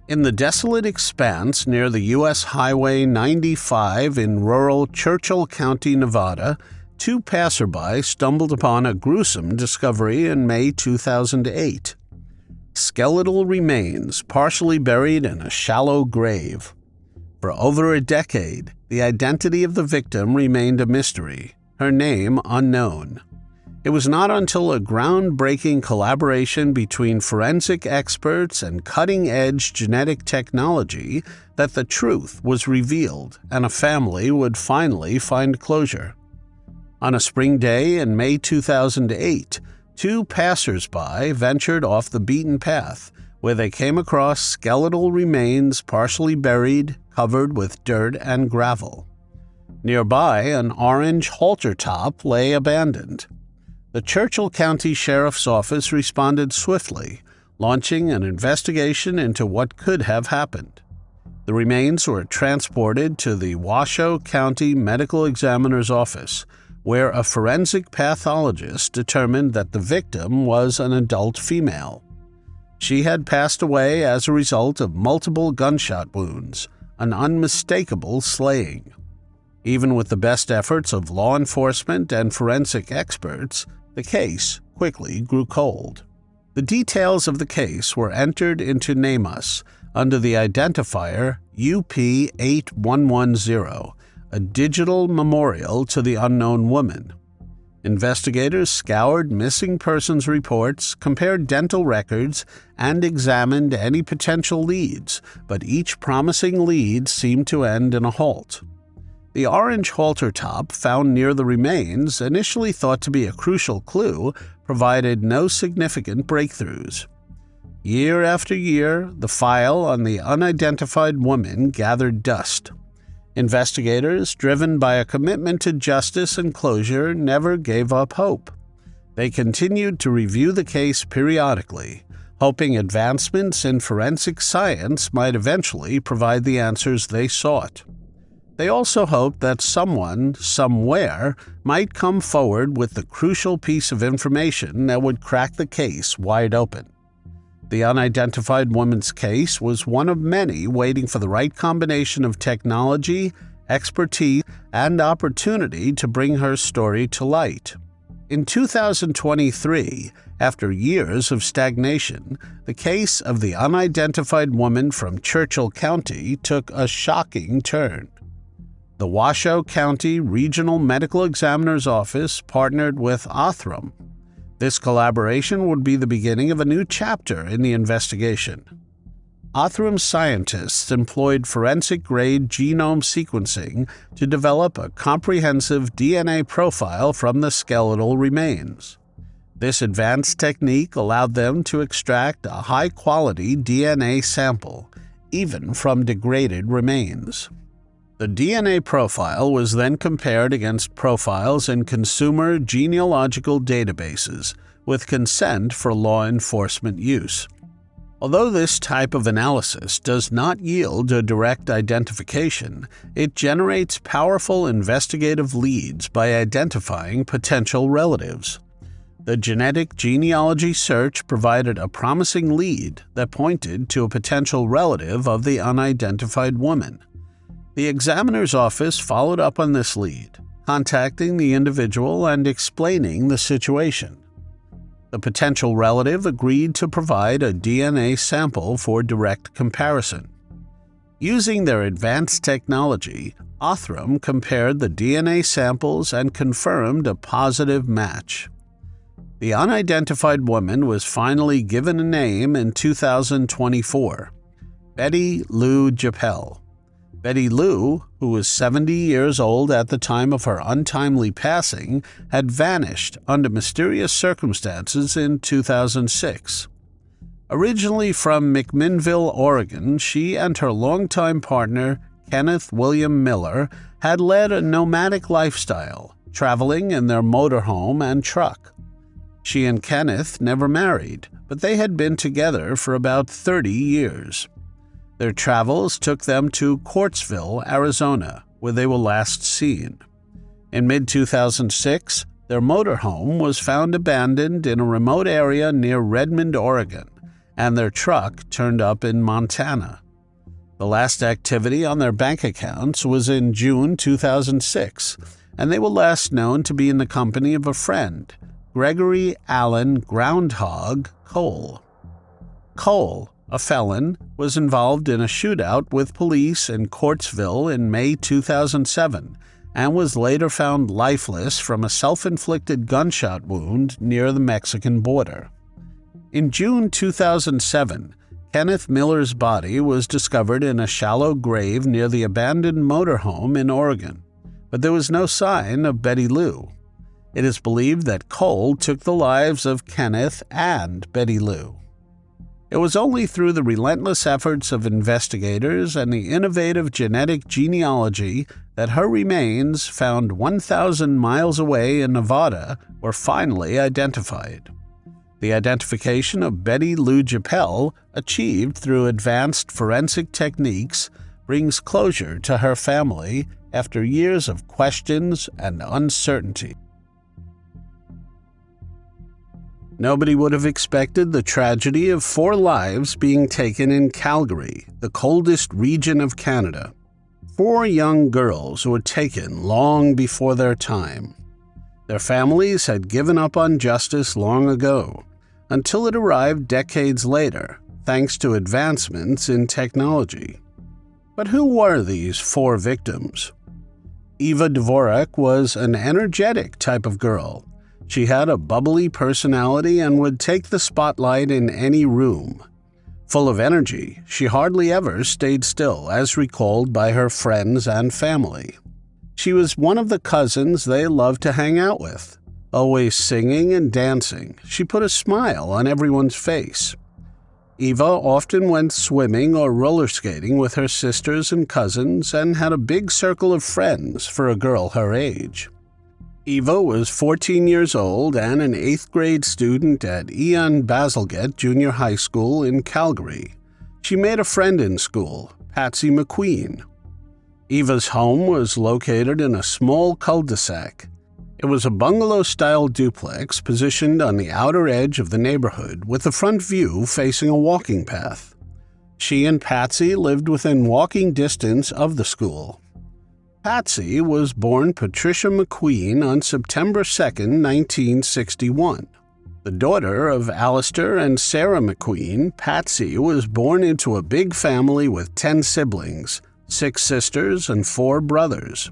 S1: In the desolate expanse near the U.S. Highway 95 in rural Churchill County, Nevada, two passerby stumbled upon a gruesome discovery in May 2008. Skeletal remains partially buried in a shallow grave. For over a decade, the identity of the victim remained a mystery, her name unknown. It was not until a groundbreaking collaboration between forensic experts and cutting-edge genetic technology that the truth was revealed and a family would finally find closure. On a spring day in May 2008, two passers-by ventured off the beaten path, where they came across skeletal remains partially buried, covered with dirt and gravel. Nearby, an orange halter top lay abandoned. The Churchill County Sheriff's Office responded swiftly, launching an investigation into what could have happened. The remains were transported to the Washoe County Medical Examiner's Office, where a forensic pathologist determined that the victim was an adult female. She had passed away as a result of multiple gunshot wounds, an unmistakable slaying. Even with the best efforts of law enforcement and forensic experts, the case quickly grew cold. The details of the case were entered into NamUs under the identifier UP8110, a digital memorial to the unknown woman. Investigators scoured missing persons reports, compared dental records, and examined any potential leads, but each promising lead seemed to end in a halt. The orange halter top found near the remains, initially thought to be a crucial clue, provided no significant breakthroughs. Year after year, the file on the unidentified woman gathered dust. Investigators, driven by a commitment to justice and closure, never gave up hope. They continued to review the case periodically, hoping advancements in forensic science might eventually provide the answers they sought. They also hoped that someone, somewhere, might come forward with the crucial piece of information that would crack the case wide open. The unidentified woman's case was one of many waiting for the right combination of technology, expertise, and opportunity to bring her story to light. In 2023, after years of stagnation, the case of the unidentified woman from Churchill County took a shocking turn. The Washoe County Regional Medical Examiner's Office partnered with Othram. This collaboration would be the beginning of a new chapter in the investigation. Othram's scientists employed forensic-grade genome sequencing to develop a comprehensive DNA profile from the skeletal remains. This advanced technique allowed them to extract a high-quality DNA sample, even from degraded remains. The DNA profile was then compared against profiles in consumer genealogical databases, with consent for law enforcement use. Although this type of analysis does not yield a direct identification, it generates powerful investigative leads by identifying potential relatives. The genetic genealogy search provided a promising lead that pointed to a potential relative of the unidentified woman. The examiner's office followed up on this lead, contacting the individual and explaining the situation. The potential relative agreed to provide a DNA sample for direct comparison. Using their advanced technology, Othram compared the DNA samples and confirmed a positive match. The unidentified woman was finally given a name in 2024, Betty Lou Japel. Betty Lou, who was 70 years old at the time of her untimely passing, had vanished under mysterious circumstances in 2006. Originally from McMinnville, Oregon, she and her longtime partner, Kenneth William Miller, had led a nomadic lifestyle, traveling in their motorhome and truck. She and Kenneth never married, but they had been together for about 30 years. Their travels took them to Quartzville, Arizona, where they were last seen. In mid-2006, their motorhome was found abandoned in a remote area near Redmond, Oregon, and their truck turned up in Montana. The last activity on their bank accounts was in June 2006, and they were last known to be in the company of a friend, Gregory Allen Groundhog Cole. Cole, a felon, was involved in a shootout with police in Quartzville in May 2007 and was later found lifeless from a self-inflicted gunshot wound near the Mexican border. In June 2007, Kenneth Miller's body was discovered in a shallow grave near the abandoned motorhome in Oregon, but there was no sign of Betty Lou. It is believed that Cole took the lives of Kenneth and Betty Lou. It was only through the relentless efforts of investigators and the innovative genetic genealogy that her remains, found 1,000 miles away in Nevada, were finally identified. The identification of Betty Lou Japel, achieved through advanced forensic techniques, brings closure to her family after years of questions and uncertainty. Nobody would have expected the tragedy of 4 lives being taken in Calgary, the coldest region of Canada. 4 young girls were taken long before their time. Their families had given up on justice long ago, until it arrived decades later, thanks to advancements in technology. But who were these 4 victims? Eva Dvorak was an energetic type of girl. She had a bubbly personality and would take the spotlight in any room. Full of energy, she hardly ever stayed still, as recalled by her friends and family. She was one of the cousins they loved to hang out with. Always singing and dancing, she put a smile on everyone's face. Eva often went swimming or roller skating with her sisters and cousins and had a big circle of friends for a girl her age. Eva was 14 years old and an 8th grade student at Ian Bazalgette Junior High School in Calgary. She made a friend in school, Patsy McQueen. Eva's home was located in a small cul-de-sac. It was a bungalow-style duplex positioned on the outer edge of the neighborhood with the front view facing a walking path. She and Patsy lived within walking distance of the school. Patsy was born Patricia McQueen on September 2, 1961. The daughter of Alistair and Sarah McQueen, Patsy was born into a big family with 10 siblings, 6 sisters and 4 brothers.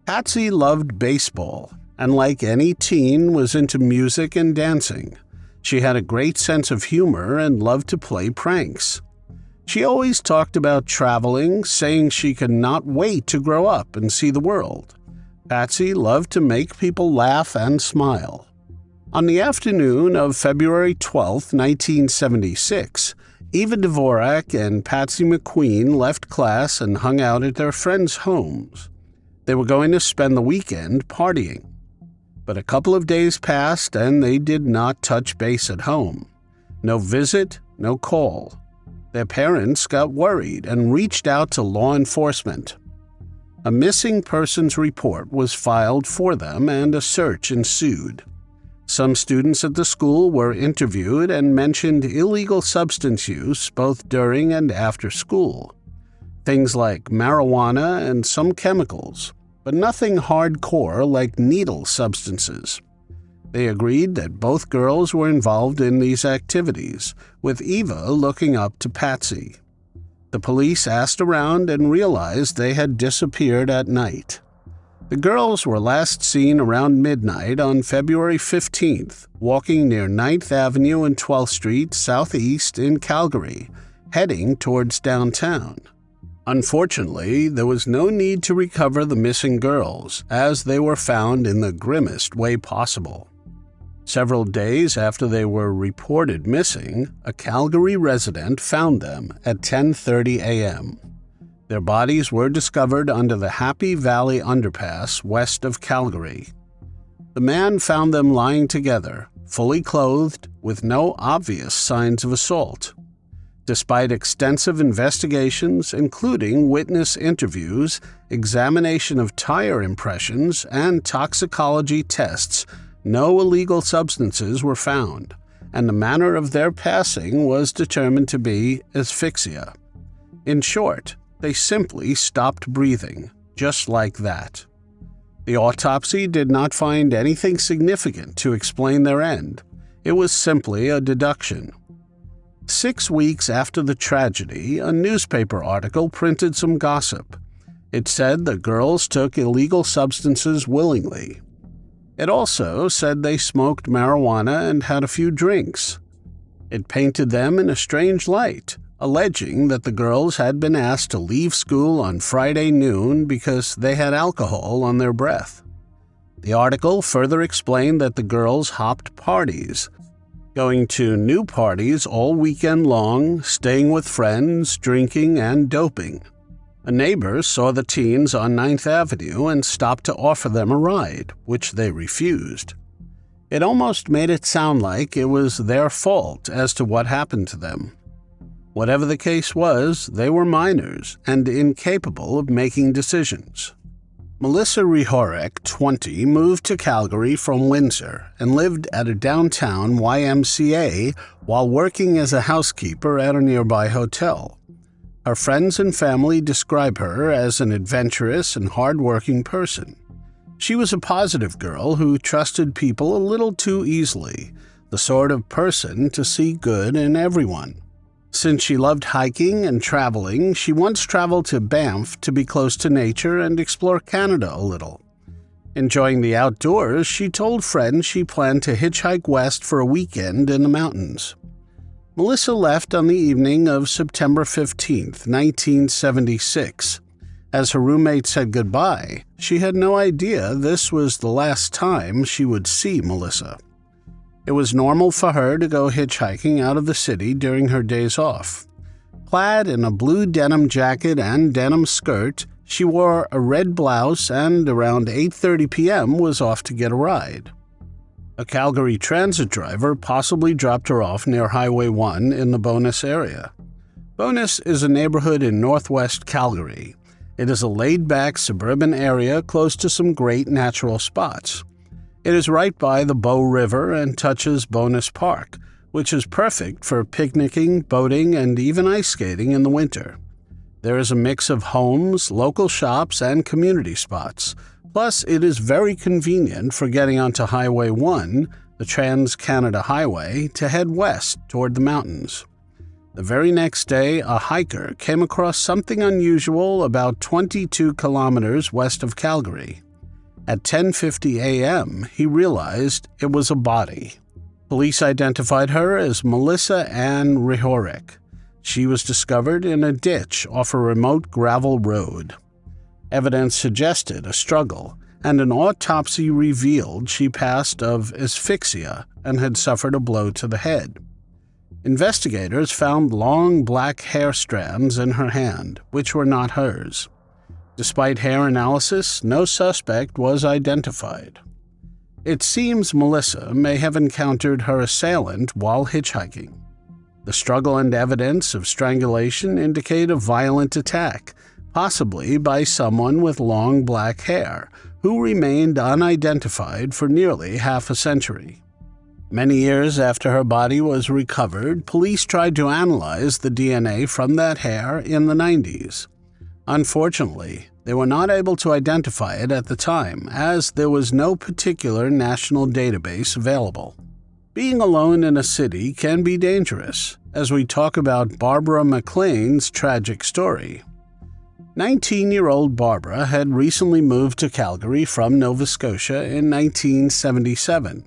S1: Patsy loved baseball, and like any teen, was into music and dancing. She had a great sense of humor and loved to play pranks. She always talked about traveling, saying she could not wait to grow up and see the world. Patsy loved to make people laugh and smile. On the afternoon of February 12, 1976, Eva Dvorak and Patsy McQueen left class and hung out at their friends' homes. They were going to spend the weekend partying. But a couple of days passed and they did not touch base at home. No visit, no call. Their parents got worried and reached out to law enforcement. A missing persons report was filed for them and a search ensued. Some students at the school were interviewed and mentioned illegal substance use both during and after school. Things like marijuana and some chemicals, but nothing hardcore like needle substances. They agreed that both girls were involved in these activities, with Eva looking up to Patsy. The police asked around and realized they had disappeared at night. The girls were last seen around midnight on February 15th, walking near 9th Avenue and 12th Street southeast in Calgary, heading towards downtown. Unfortunately, there was no need to recover the missing girls, as they were found in the grimmest way possible. Several days after they were reported missing, a Calgary resident found them at 10:30 a.m. Their bodies were discovered under the Happy Valley Underpass west of Calgary. The man found them lying together, fully clothed, with no obvious signs of assault. Despite extensive investigations, including witness interviews, examination of tire impressions, and toxicology tests, no illegal substances were found, and the manner of their passing was determined to be asphyxia. In short, they simply stopped breathing, just like that. The autopsy did not find anything significant to explain their end. It was simply a deduction. 6 weeks after the tragedy, a newspaper article printed some gossip. It said the girls took illegal substances willingly. It also said they smoked marijuana and had a few drinks. It painted them in a strange light, alleging that the girls had been asked to leave school on Friday noon because they had alcohol on their breath. The article further explained that the girls hopped parties, going to new parties all weekend long, staying with friends, drinking, and doping. A neighbor saw the teens on 9th Avenue and stopped to offer them a ride, which they refused. It almost made it sound like it was their fault as to what happened to them. Whatever the case was, they were minors and incapable of making decisions. Melissa Rehorek, 20, moved to Calgary from Windsor and lived at a downtown YMCA while working as a housekeeper at a nearby hotel. Her friends and family describe her as an adventurous and hard-working person. She was a positive girl who trusted people a little too easily, the sort of person to see good in everyone. Since she loved hiking and traveling, she once traveled to Banff to be close to nature and explore Canada a little. Enjoying the outdoors, she told friends she planned to hitchhike west for a weekend in the mountains. Melissa left on the evening of September 15, 1976. As her roommate said goodbye, she had no idea this was the last time she would see Melissa. It was normal for her to go hitchhiking out of the city during her days off. Clad in a blue denim jacket and denim skirt, she wore a red blouse and around 8:30 p.m. was off to get a ride. A Calgary transit driver possibly dropped her off near Highway 1 in the Bowness area. Bowness is a neighborhood in northwest Calgary. It is a laid-back suburban area close to some great natural spots. It is right by the Bow River and touches Bowness Park, which is perfect for picnicking, boating, and even ice skating in the winter. There is a mix of homes, local shops, and community spots. Plus, it is very convenient for getting onto Highway 1, the Trans-Canada Highway, to head west toward the mountains. The very next day, a hiker came across something unusual about 22 kilometers west of Calgary. At 10:50 a.m., he realized it was a body. Police identified her as Melissa Ann Rehorek. She was discovered in a ditch off a remote gravel road. Evidence suggested a struggle, and an autopsy revealed she passed of asphyxia and had suffered a blow to the head. Investigators found long black hair strands in her hand, which were not hers. Despite hair analysis, no suspect was identified. It seems Melissa may have encountered her assailant while hitchhiking. The struggle and evidence of strangulation indicate a violent attack, possibly by someone with long black hair, who remained unidentified for nearly half a century. Many years after her body was recovered, police tried to analyze the DNA from that hair in the 90s. Unfortunately, they were not able to identify it at the time, as there was no particular national database available. Being alone in a city can be dangerous, as we talk about Barbara Maclean's tragic story. 19-year-old Barbara had recently moved to Calgary from Nova Scotia in 1977.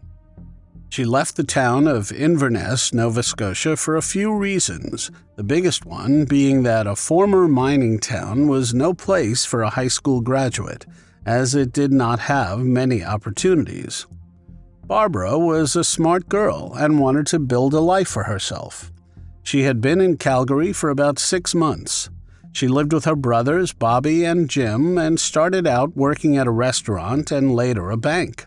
S1: She left the town of Inverness, Nova Scotia, for a few reasons, the biggest one being that a former mining town was no place for a high school graduate, as it did not have many opportunities. Barbara was a smart girl and wanted to build a life for herself. She had been in Calgary for about 6 months. She lived with her brothers, Bobby and Jim, and started out working at a restaurant and later a bank.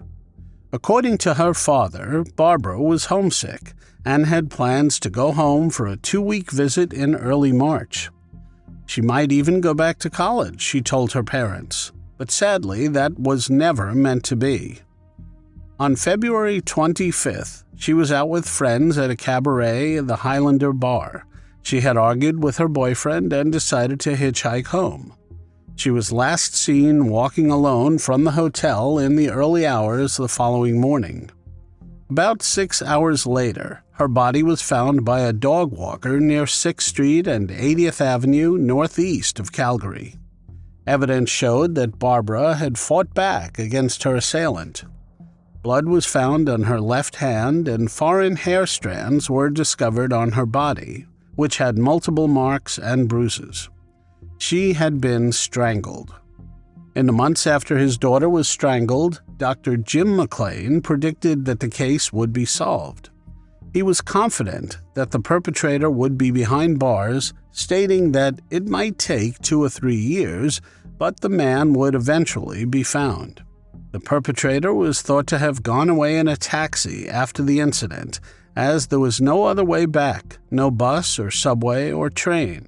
S1: According to her father, Barbara was homesick and had plans to go home for a 2-week visit in early March. She might even go back to college, she told her parents, but sadly that was never meant to be. On February 25th, she was out with friends at a cabaret in the Highlander Bar. She had argued with her boyfriend and decided to hitchhike home. She was last seen walking alone from the hotel in the early hours the following morning. About 6 hours later, her body was found by a dog walker near 6th Street and 80th Avenue northeast of Calgary. Evidence showed that Barbara had fought back against her assailant. Blood was found on her left hand and foreign hair strands were discovered on her body, which had multiple marks and bruises. She had been strangled. In the months after his daughter was strangled, Dr. Jim McQueen predicted that the case would be solved. He was confident that the perpetrator would be behind bars, stating that it might take 2 or 3 years, but the man would eventually be found. The perpetrator was thought to have gone away in a taxi after the incident, as there was no other way back, no bus or subway or train.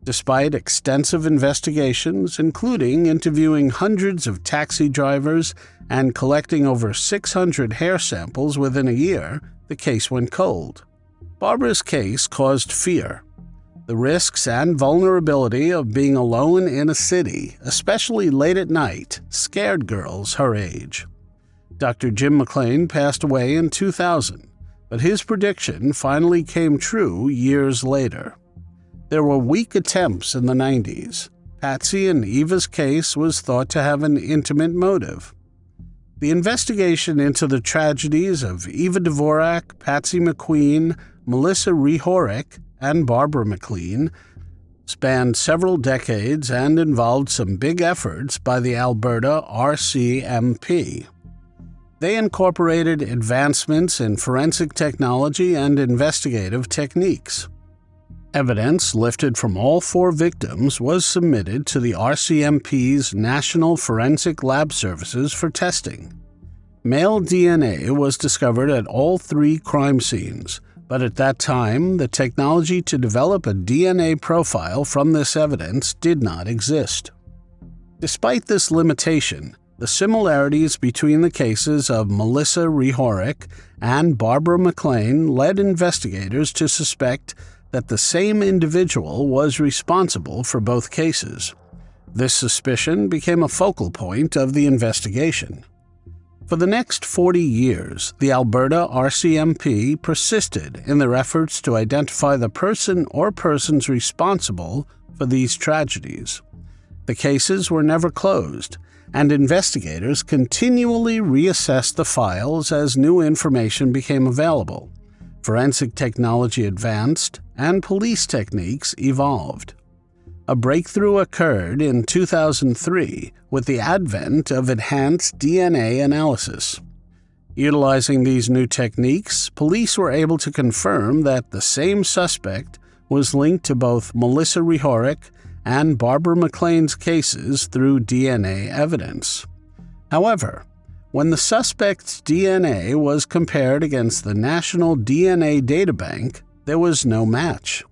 S1: Despite extensive investigations, including interviewing hundreds of taxi drivers and collecting over 600 hair samples within a year, the case went cold. Barbara's case caused fear. The risks and vulnerability of being alone in a city, especially late at night, scared girls her age. Dr. Jim McQueen passed away in 2000, but his prediction finally came true years later. There were weak attempts in the 90s. Patsy and Eva's case was thought to have an intimate motive. The investigation into the tragedies of Eva Dvorak, Patsy McQueen, Melissa Rehorek, and Barbara McLean spanned several decades and involved some big efforts by the Alberta RCMP. They incorporated advancements in forensic technology and investigative techniques. Evidence lifted from all 4 victims was submitted to the RCMP's National Forensic Lab Services for testing. Male DNA was discovered at all 3 crime scenes, but at that time, the technology to develop a DNA profile from this evidence did not exist. Despite this limitation, the similarities between the cases of Melissa Rehorek and Barbara McLean led investigators to suspect that the same individual was responsible for both cases. This suspicion became a focal point of the investigation. For the next 40 years, the Alberta RCMP persisted in their efforts to identify the person or persons responsible for these tragedies. The cases were never closed, and investigators continually reassessed the files as new information became available. Forensic technology advanced, and police techniques evolved. A breakthrough occurred in 2003 with the advent of enhanced DNA analysis. Utilizing these new techniques, police were able to confirm that the same suspect was linked to both Melissa Rehorek and Barbara McLean's cases through DNA evidence. However, when the suspect's DNA was compared against the National DNA Databank, there was no match.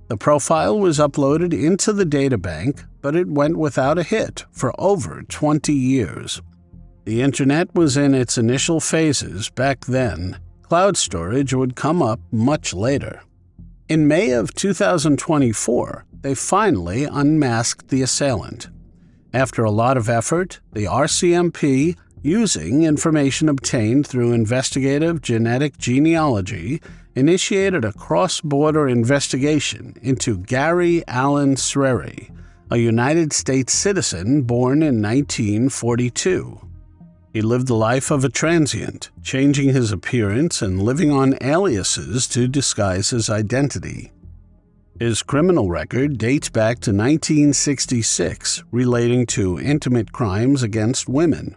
S1: The profile was uploaded into the databank, but it went without a hit for over 20 years. The internet was in its initial phases back then. Cloud storage would come up much later. In May of 2024, they finally unmasked the assailant. After a lot of effort, the RCMP, using information obtained through investigative genetic genealogy, initiated a cross-border investigation into Gary Allen Sreri, a United States citizen born in 1942. He lived the life of a transient, changing his appearance and living on aliases to disguise his identity. His criminal record dates back to 1966, relating to intimate crimes against women.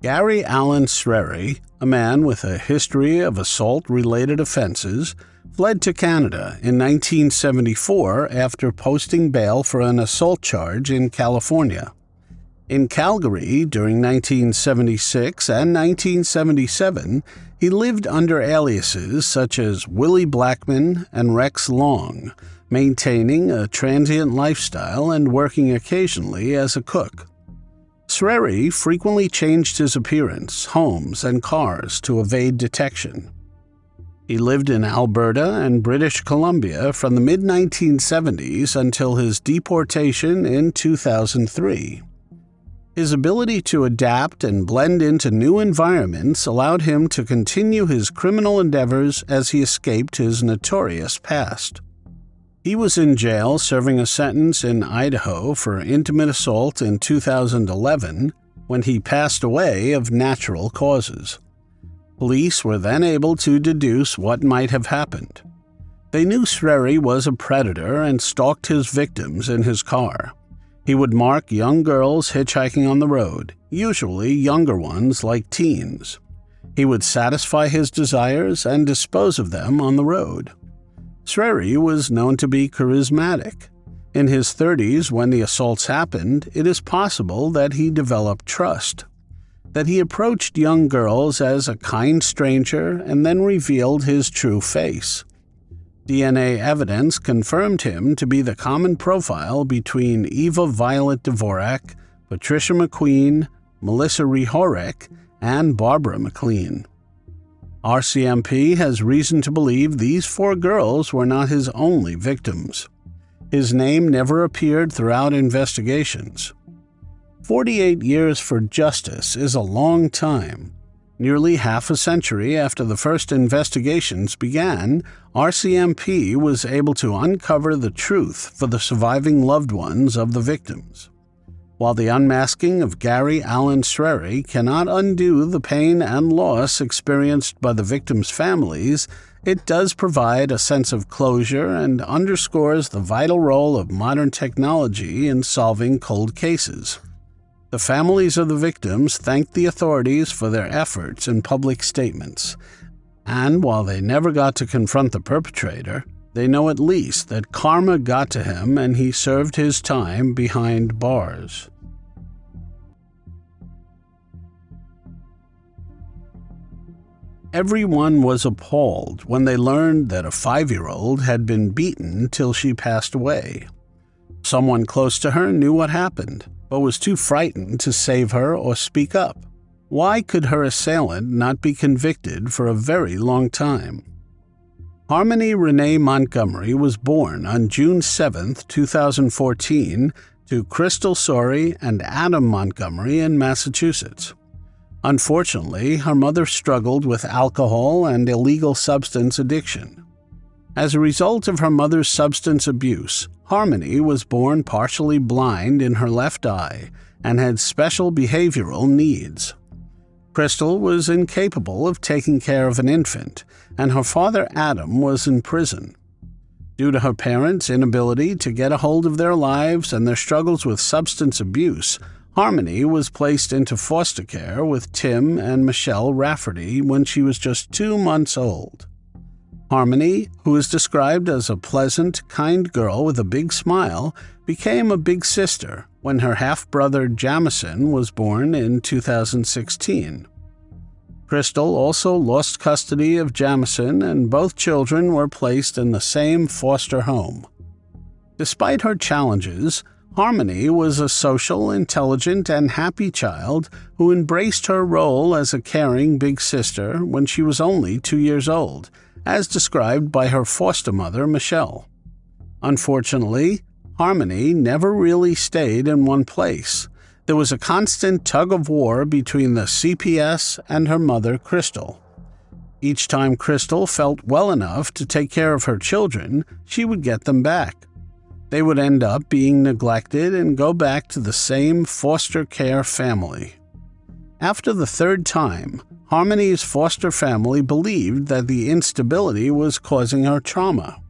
S1: Gary Allen Sreri, a man with a history of assault-related offenses, fled to Canada in 1974 after posting bail for an assault charge in California. In Calgary during 1976 and 1977, he lived under aliases such as Willie Blackman and Rex Long, maintaining a transient lifestyle and working occasionally as a cook. Sreri frequently changed his appearance, homes, and cars to evade detection. He lived in Alberta and British Columbia from the mid-1970s until his deportation in 2003. His ability to adapt and blend into new environments allowed him to continue his criminal endeavors as he escaped his notorious past. He was in jail serving a sentence in Idaho for intimate assault in 2011 when he passed away of natural causes. Police were then able to deduce what might have happened. They knew Sreri was a predator and stalked his victims in his car. He would mark young girls hitchhiking on the road, usually younger ones like teens. He would satisfy his desires and dispose of them on the road. Sreri was known to be charismatic. In his 30s, when the assaults happened, it is possible that he developed trust, that he approached young girls as a kind stranger and then revealed his true face. DNA evidence confirmed him to be the common profile between Eva Violet Dvorak, Patricia McQueen, Melissa Rehorek, and Barbara Maclean. RCMP has reason to believe these 4 girls were not his only victims. His name never appeared throughout investigations. 48 years for justice is a long time. Nearly half a century after the first investigations began, RCMP was able to uncover the truth for the surviving loved ones of the victims. While the unmasking of Gary Allen Sreri cannot undo the pain and loss experienced by the victims' families, it does provide a sense of closure and underscores the vital role of modern technology in solving cold cases. The families of the victims thanked the authorities for their efforts in public statements, and while they never got to confront the perpetrator, they know at least that karma got to him and he served his time behind bars. Everyone was appalled when they learned that a 5-year-old had been beaten till she passed away. Someone close to her knew what happened, but was too frightened to save her or speak up. Why could her assailant not be convicted for a very long time? Harmony Renee Montgomery was born on June 7, 2014, to Crystal Sorey and Adam Montgomery in Massachusetts. Unfortunately, her mother struggled with alcohol and illegal substance addiction. As a result of her mother's substance abuse, Harmony was born partially blind in her left eye and had special behavioral needs. Crystal was incapable of taking care of an infant, and her father Adam was in prison. Due to her parents' inability to get a hold of their lives and their struggles with substance abuse, Harmony was placed into foster care with Tim and Michelle Rafferty when she was just 2 months old. Harmony, who is described as a pleasant, kind girl with a big smile, became a big sister when her half-brother Jamison was born in 2016. Crystal also lost custody of Jamison, and both children were placed in the same foster home. Despite her challenges, Harmony was a social, intelligent, and happy child who embraced her role as a caring big sister when she was only 2 years old, as described by her foster mother, Michelle. Unfortunately, Harmony never really stayed in one place. There was a constant tug-of-war between the CPS and her mother, Crystal. Each time Crystal felt well enough to take care of her children, she would get them back. They would end up being neglected and go back to the same foster care family. After the 3rd time, Harmony's foster family believed that the instability was causing her trauma.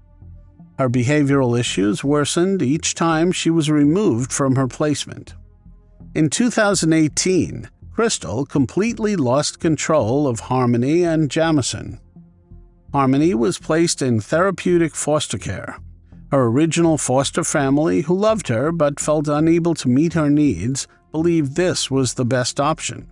S1: Her behavioral issues worsened each time she was removed from her placement. In 2018, Crystal completely lost control of Harmony and Jamison. Harmony was placed in therapeutic foster care. Her original foster family, who loved her but felt unable to meet her needs, believed this was the best option.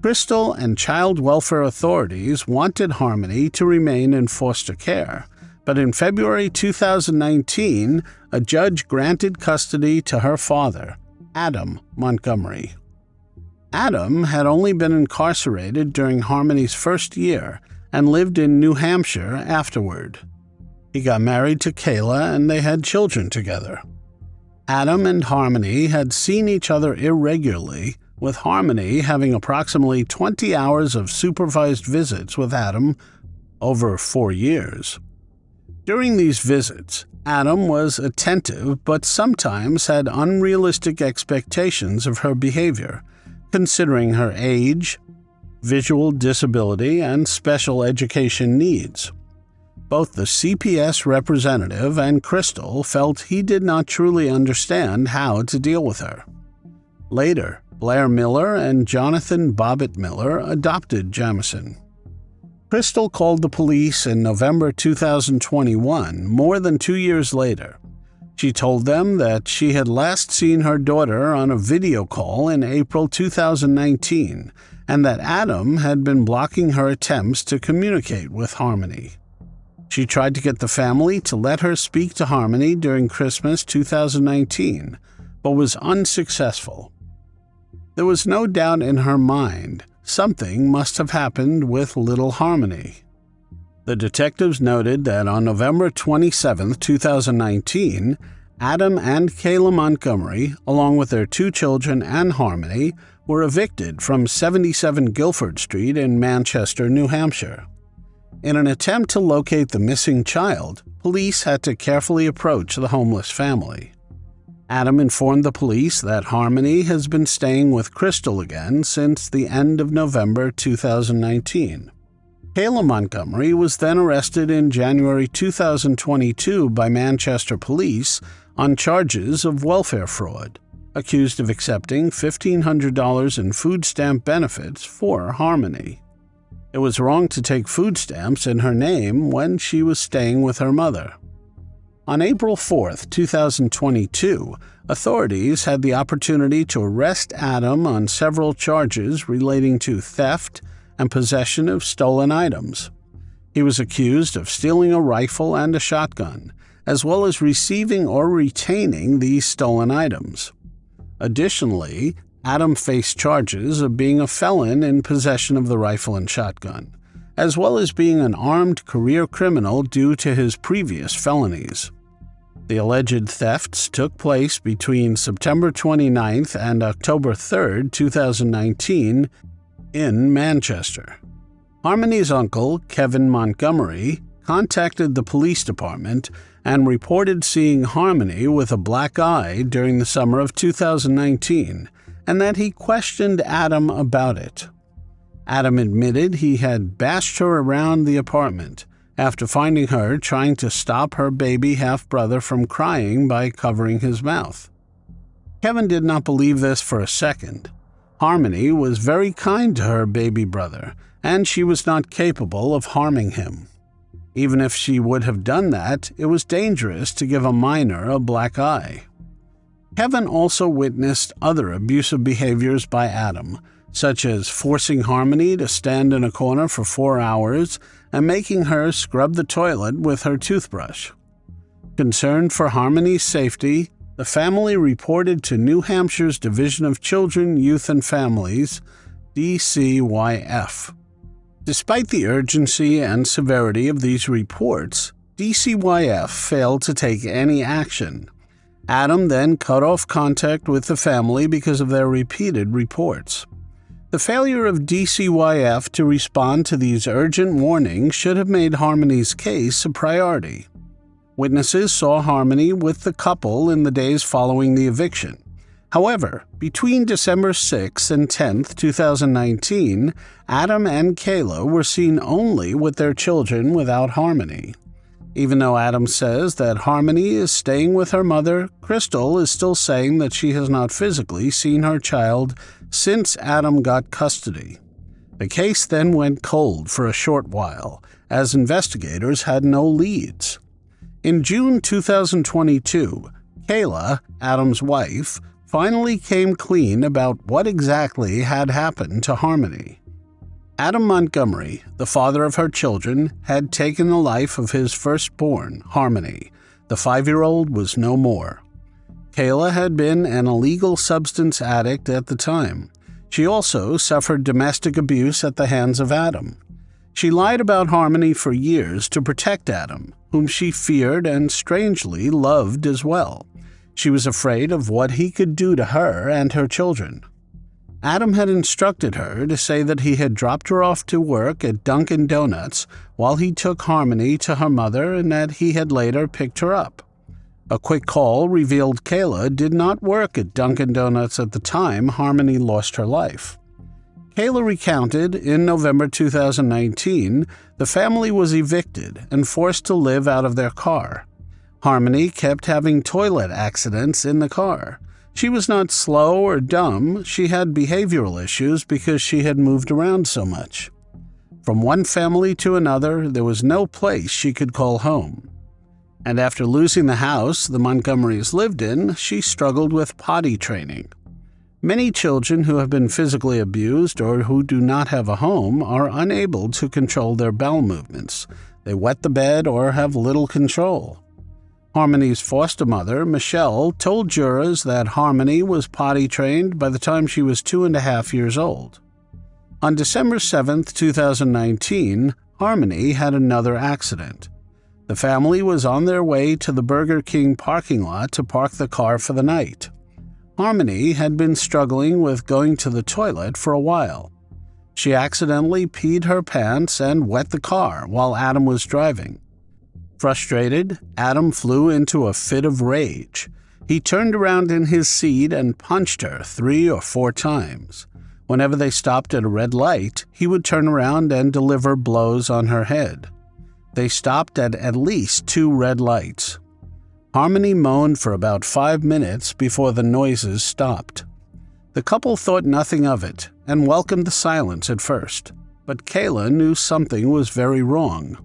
S1: Crystal and child welfare authorities wanted Harmony to remain in foster care, but in February 2019, a judge granted custody to her father, Adam Montgomery. Adam had only been incarcerated during Harmony's first year and lived in New Hampshire afterward. He got married to Kayla and they had children together. Adam and Harmony had seen each other irregularly, with Harmony having approximately 20 hours of supervised visits with Adam over 4 years. During these visits, Adam was attentive but sometimes had unrealistic expectations of her behavior, considering her age, visual disability, and special education needs. Both the CPS representative and Crystal felt he did not truly understand how to deal with her. Later, Blair Miller and Jonathan Bobbitt Miller adopted Jamison. Crystal called the police in November 2021, more than 2 years later. She told them that she had last seen her daughter on a video call in April 2019, and that Adam had been blocking her attempts to communicate with Harmony. She tried to get the family to let her speak to Harmony during Christmas 2019, but was unsuccessful. There was no doubt in her mind something must have happened with little Harmony. The detectives noted that on November 27, 2019, Adam and Kayla Montgomery, along with their 2 children and Harmony, were evicted from 77 Guilford Street in Manchester, New Hampshire. In an attempt to locate the missing child, police had to carefully approach the homeless family. Adam informed the police that Harmony has been staying with Crystal again since the end of November 2019. Kayla Montgomery was then arrested in January 2022 by Manchester police on charges of welfare fraud, accused of accepting $1,500 in food stamp benefits for Harmony. It was wrong to take food stamps in her name when she was staying with her mother. On April 4, 2022, authorities had the opportunity to arrest Adam on several charges relating to theft and possession of stolen items. He was accused of stealing a rifle and a shotgun, as well as receiving or retaining these stolen items. Additionally, Adam faced charges of being a felon in possession of the rifle and shotgun, as well as being an armed career criminal due to his previous felonies. The alleged thefts took place between September 29th and October 3rd, 2019, in Manchester. Harmony's uncle, Kevin Montgomery, contacted the police department and reported seeing Harmony with a black eye during the summer of 2019, and that he questioned Adam about it. Adam admitted he had bashed her around the apartment after finding her trying to stop her baby half-brother from crying by covering his mouth. Kevin did not believe this for a second. Harmony was very kind to her baby brother, and she was not capable of harming him. Even if she would have done that, it was dangerous to give a minor a black eye. Kevin also witnessed other abusive behaviors by Adam, such as forcing Harmony to stand in a corner for 4 hours and making her scrub the toilet with her toothbrush. Concerned for Harmony's safety, the family reported to New Hampshire's Division of Children, Youth and Families, DCYF. Despite the urgency and severity of these reports, DCYF failed to take any action. Adam then cut off contact with the family because of their repeated reports. The failure of DCYF to respond to these urgent warnings should have made Harmony's case a priority. Witnesses saw Harmony with the couple in the days following the eviction. However, between December 6 and 10, 2019, Adam and Kayla were seen only with their children without Harmony. Even though Adam says that Harmony is staying with her mother, Crystal is still saying that she has not physically seen her child since Adam got custody. The case then went cold for a short while, as investigators had no leads. In June 2022, Kayla, Adam's wife, finally came clean about what exactly had happened to Harmony. Adam Montgomery, the father of her children, had taken the life of his firstborn, Harmony. The 5-year-old was no more. Kayla had been an illegal substance addict at the time. She also suffered domestic abuse at the hands of Adam. She lied about Harmony for years to protect Adam, whom she feared and strangely loved as well. She was afraid of what he could do to her and her children. Adam had instructed her to say that he had dropped her off to work at Dunkin' Donuts while he took Harmony to her mother and that he had later picked her up. A quick call revealed Kayla did not work at Dunkin' Donuts at the time Harmony lost her life. Kayla recounted in November 2019 the family was evicted and forced to live out of their car. Harmony kept having toilet accidents in the car. She was not slow or dumb. She had behavioral issues because she had moved around so much. From one family to another, there was no place she could call home. And after losing the house the Montgomerys lived in, she struggled with potty training. Many children who have been physically abused or who do not have a home are unable to control their bowel movements. They wet the bed or have little control. Harmony's foster mother, Michelle, told jurors that Harmony was potty trained by the time she was 2.5 years old. On December 7, 2019, Harmony had another accident. The family was on their way to the Burger King parking lot to park the car for the night. Harmony had been struggling with going to the toilet for a while. She accidentally peed her pants and wet the car while Adam was driving. Frustrated, Adam flew into a fit of rage. He turned around in his seat and punched her 3 or 4 times. Whenever they stopped at a red light, he would turn around and deliver blows on her head. They stopped at least 2 red lights. Harmony moaned for about 5 minutes before the noises stopped. The couple thought nothing of it and welcomed the silence at first, but Kayla knew something was very wrong.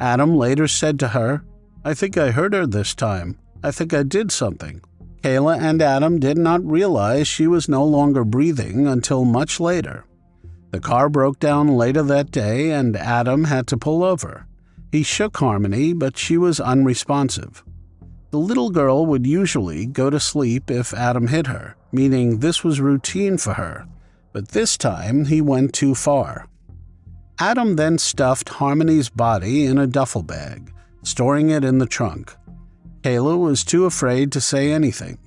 S1: Adam later said to her, "I think I hurt her this time. I think I did something." Kayla and Adam did not realize she was no longer breathing until much later. The car broke down later that day and Adam had to pull over. He shook Harmony, but she was unresponsive. The little girl would usually go to sleep if Adam hit her, meaning this was routine for her, but this time he went too far. Adam then stuffed Harmony's body in a duffel bag, storing it in the trunk. Kayla was too afraid to say anything.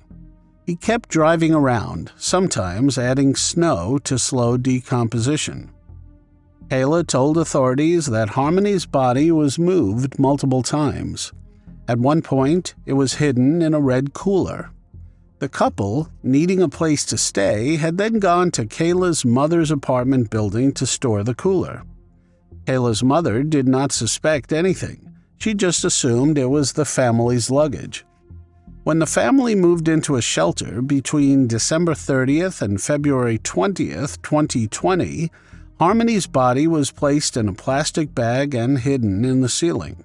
S1: He kept driving around, sometimes adding snow to slow decomposition. Kayla told authorities that Harmony's body was moved multiple times. At one point, it was hidden in a red cooler. The couple, needing a place to stay, had then gone to Kayla's mother's apartment building to store the cooler. Kayla's mother did not suspect anything. She just assumed it was the family's luggage. When the family moved into a shelter between December 30th and February 20th, 2020, Harmony's body was placed in a plastic bag and hidden in the ceiling.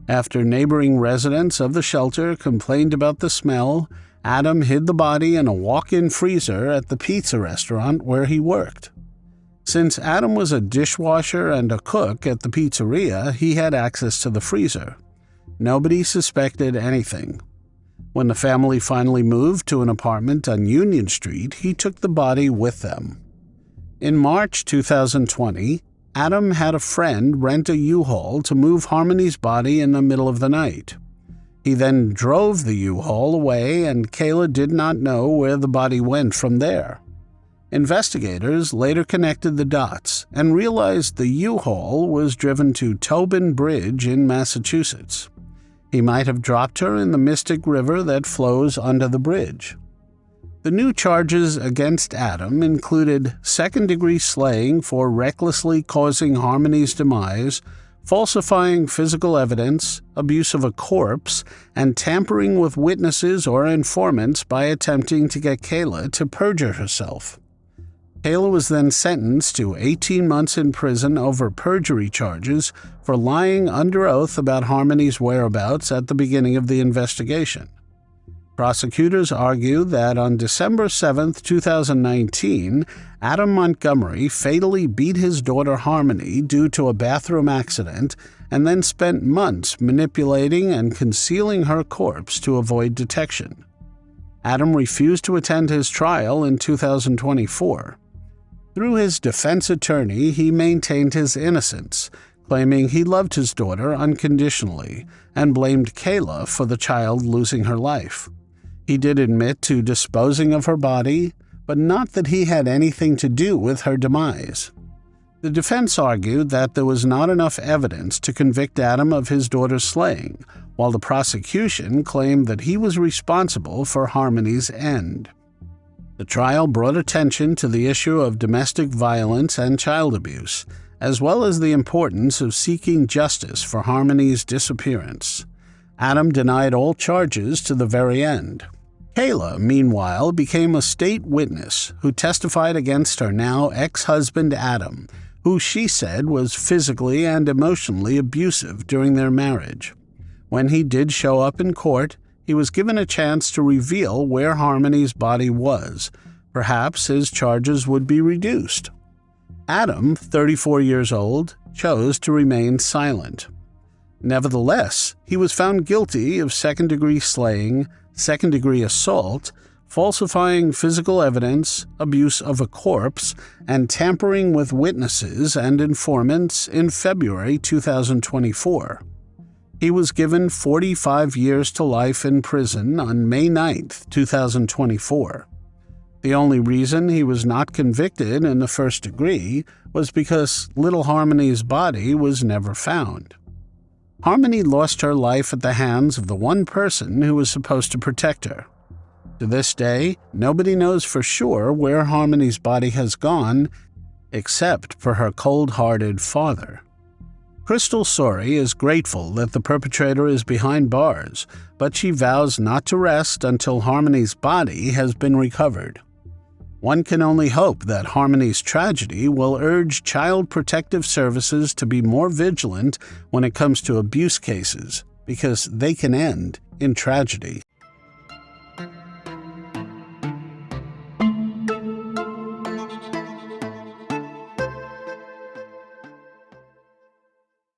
S1: After neighboring residents of the shelter complained about the smell, Adam hid the body in a walk-in freezer at the pizza restaurant where he worked. Since Adam was a dishwasher and a cook at the pizzeria, he had access to the freezer. Nobody suspected anything. When the family finally moved to an apartment on Union Street, he took the body with them. In March 2020, Adam had a friend rent a U-Haul to move Harmony's body in the middle of the night. He then drove the U-Haul away, and Kayla did not know where the body went from there. Investigators later connected the dots and realized the U-Haul was driven to Tobin Bridge in Massachusetts. He might have dropped her in the Mystic River that flows under the bridge. The new charges against Adam included second-degree slaying for recklessly causing Harmony's demise, falsifying physical evidence, abuse of a corpse, and tampering with witnesses or informants by attempting to get Kayla to perjure herself. Kayla was then sentenced to 18 months in prison over perjury charges for lying under oath about Harmony's whereabouts at the beginning of the investigation. Prosecutors argue that on December 7, 2019, Adam Montgomery fatally beat his daughter Harmony due to a bathroom accident and then spent months manipulating and concealing her corpse to avoid detection. Adam refused to attend his trial in 2024. Through his defense attorney, he maintained his innocence, claiming he loved his daughter unconditionally and blamed Kayla for the child losing her life. He did admit to disposing of her body, but not that he had anything to do with her demise. The defense argued that there was not enough evidence to convict Adam of his daughter's slaying, while the prosecution claimed that he was responsible for Harmony's end. The trial brought attention to the issue of domestic violence and child abuse, as well as the importance of seeking justice for Harmony's disappearance. Adam denied all charges to the very end. Kayla, meanwhile, became a state witness who testified against her now ex-husband Adam, who she said was physically and emotionally abusive during their marriage. When he did show up in court, he was given a chance to reveal where Harmony's body was. Perhaps his charges would be reduced. Adam, 34 years old, chose to remain silent. Nevertheless, he was found guilty of second-degree slaying, second-degree assault, falsifying physical evidence, abuse of a corpse, and tampering with witnesses and informants in February 2024. He was given 45 years to life in prison on May 9, 2024. The only reason he was not convicted in the first degree was because little Harmony's body was never found. Harmony lost her life at the hands of the one person who was supposed to protect her. To this day, nobody knows for sure where Harmony's body has gone, except for her cold-hearted father. Crystal Sori is grateful that the perpetrator is behind bars, but she vows not to rest until Harmony's body has been recovered. One can only hope that Harmony's tragedy will urge Child Protective Services to be more vigilant when it comes to abuse cases, because they can end in tragedy.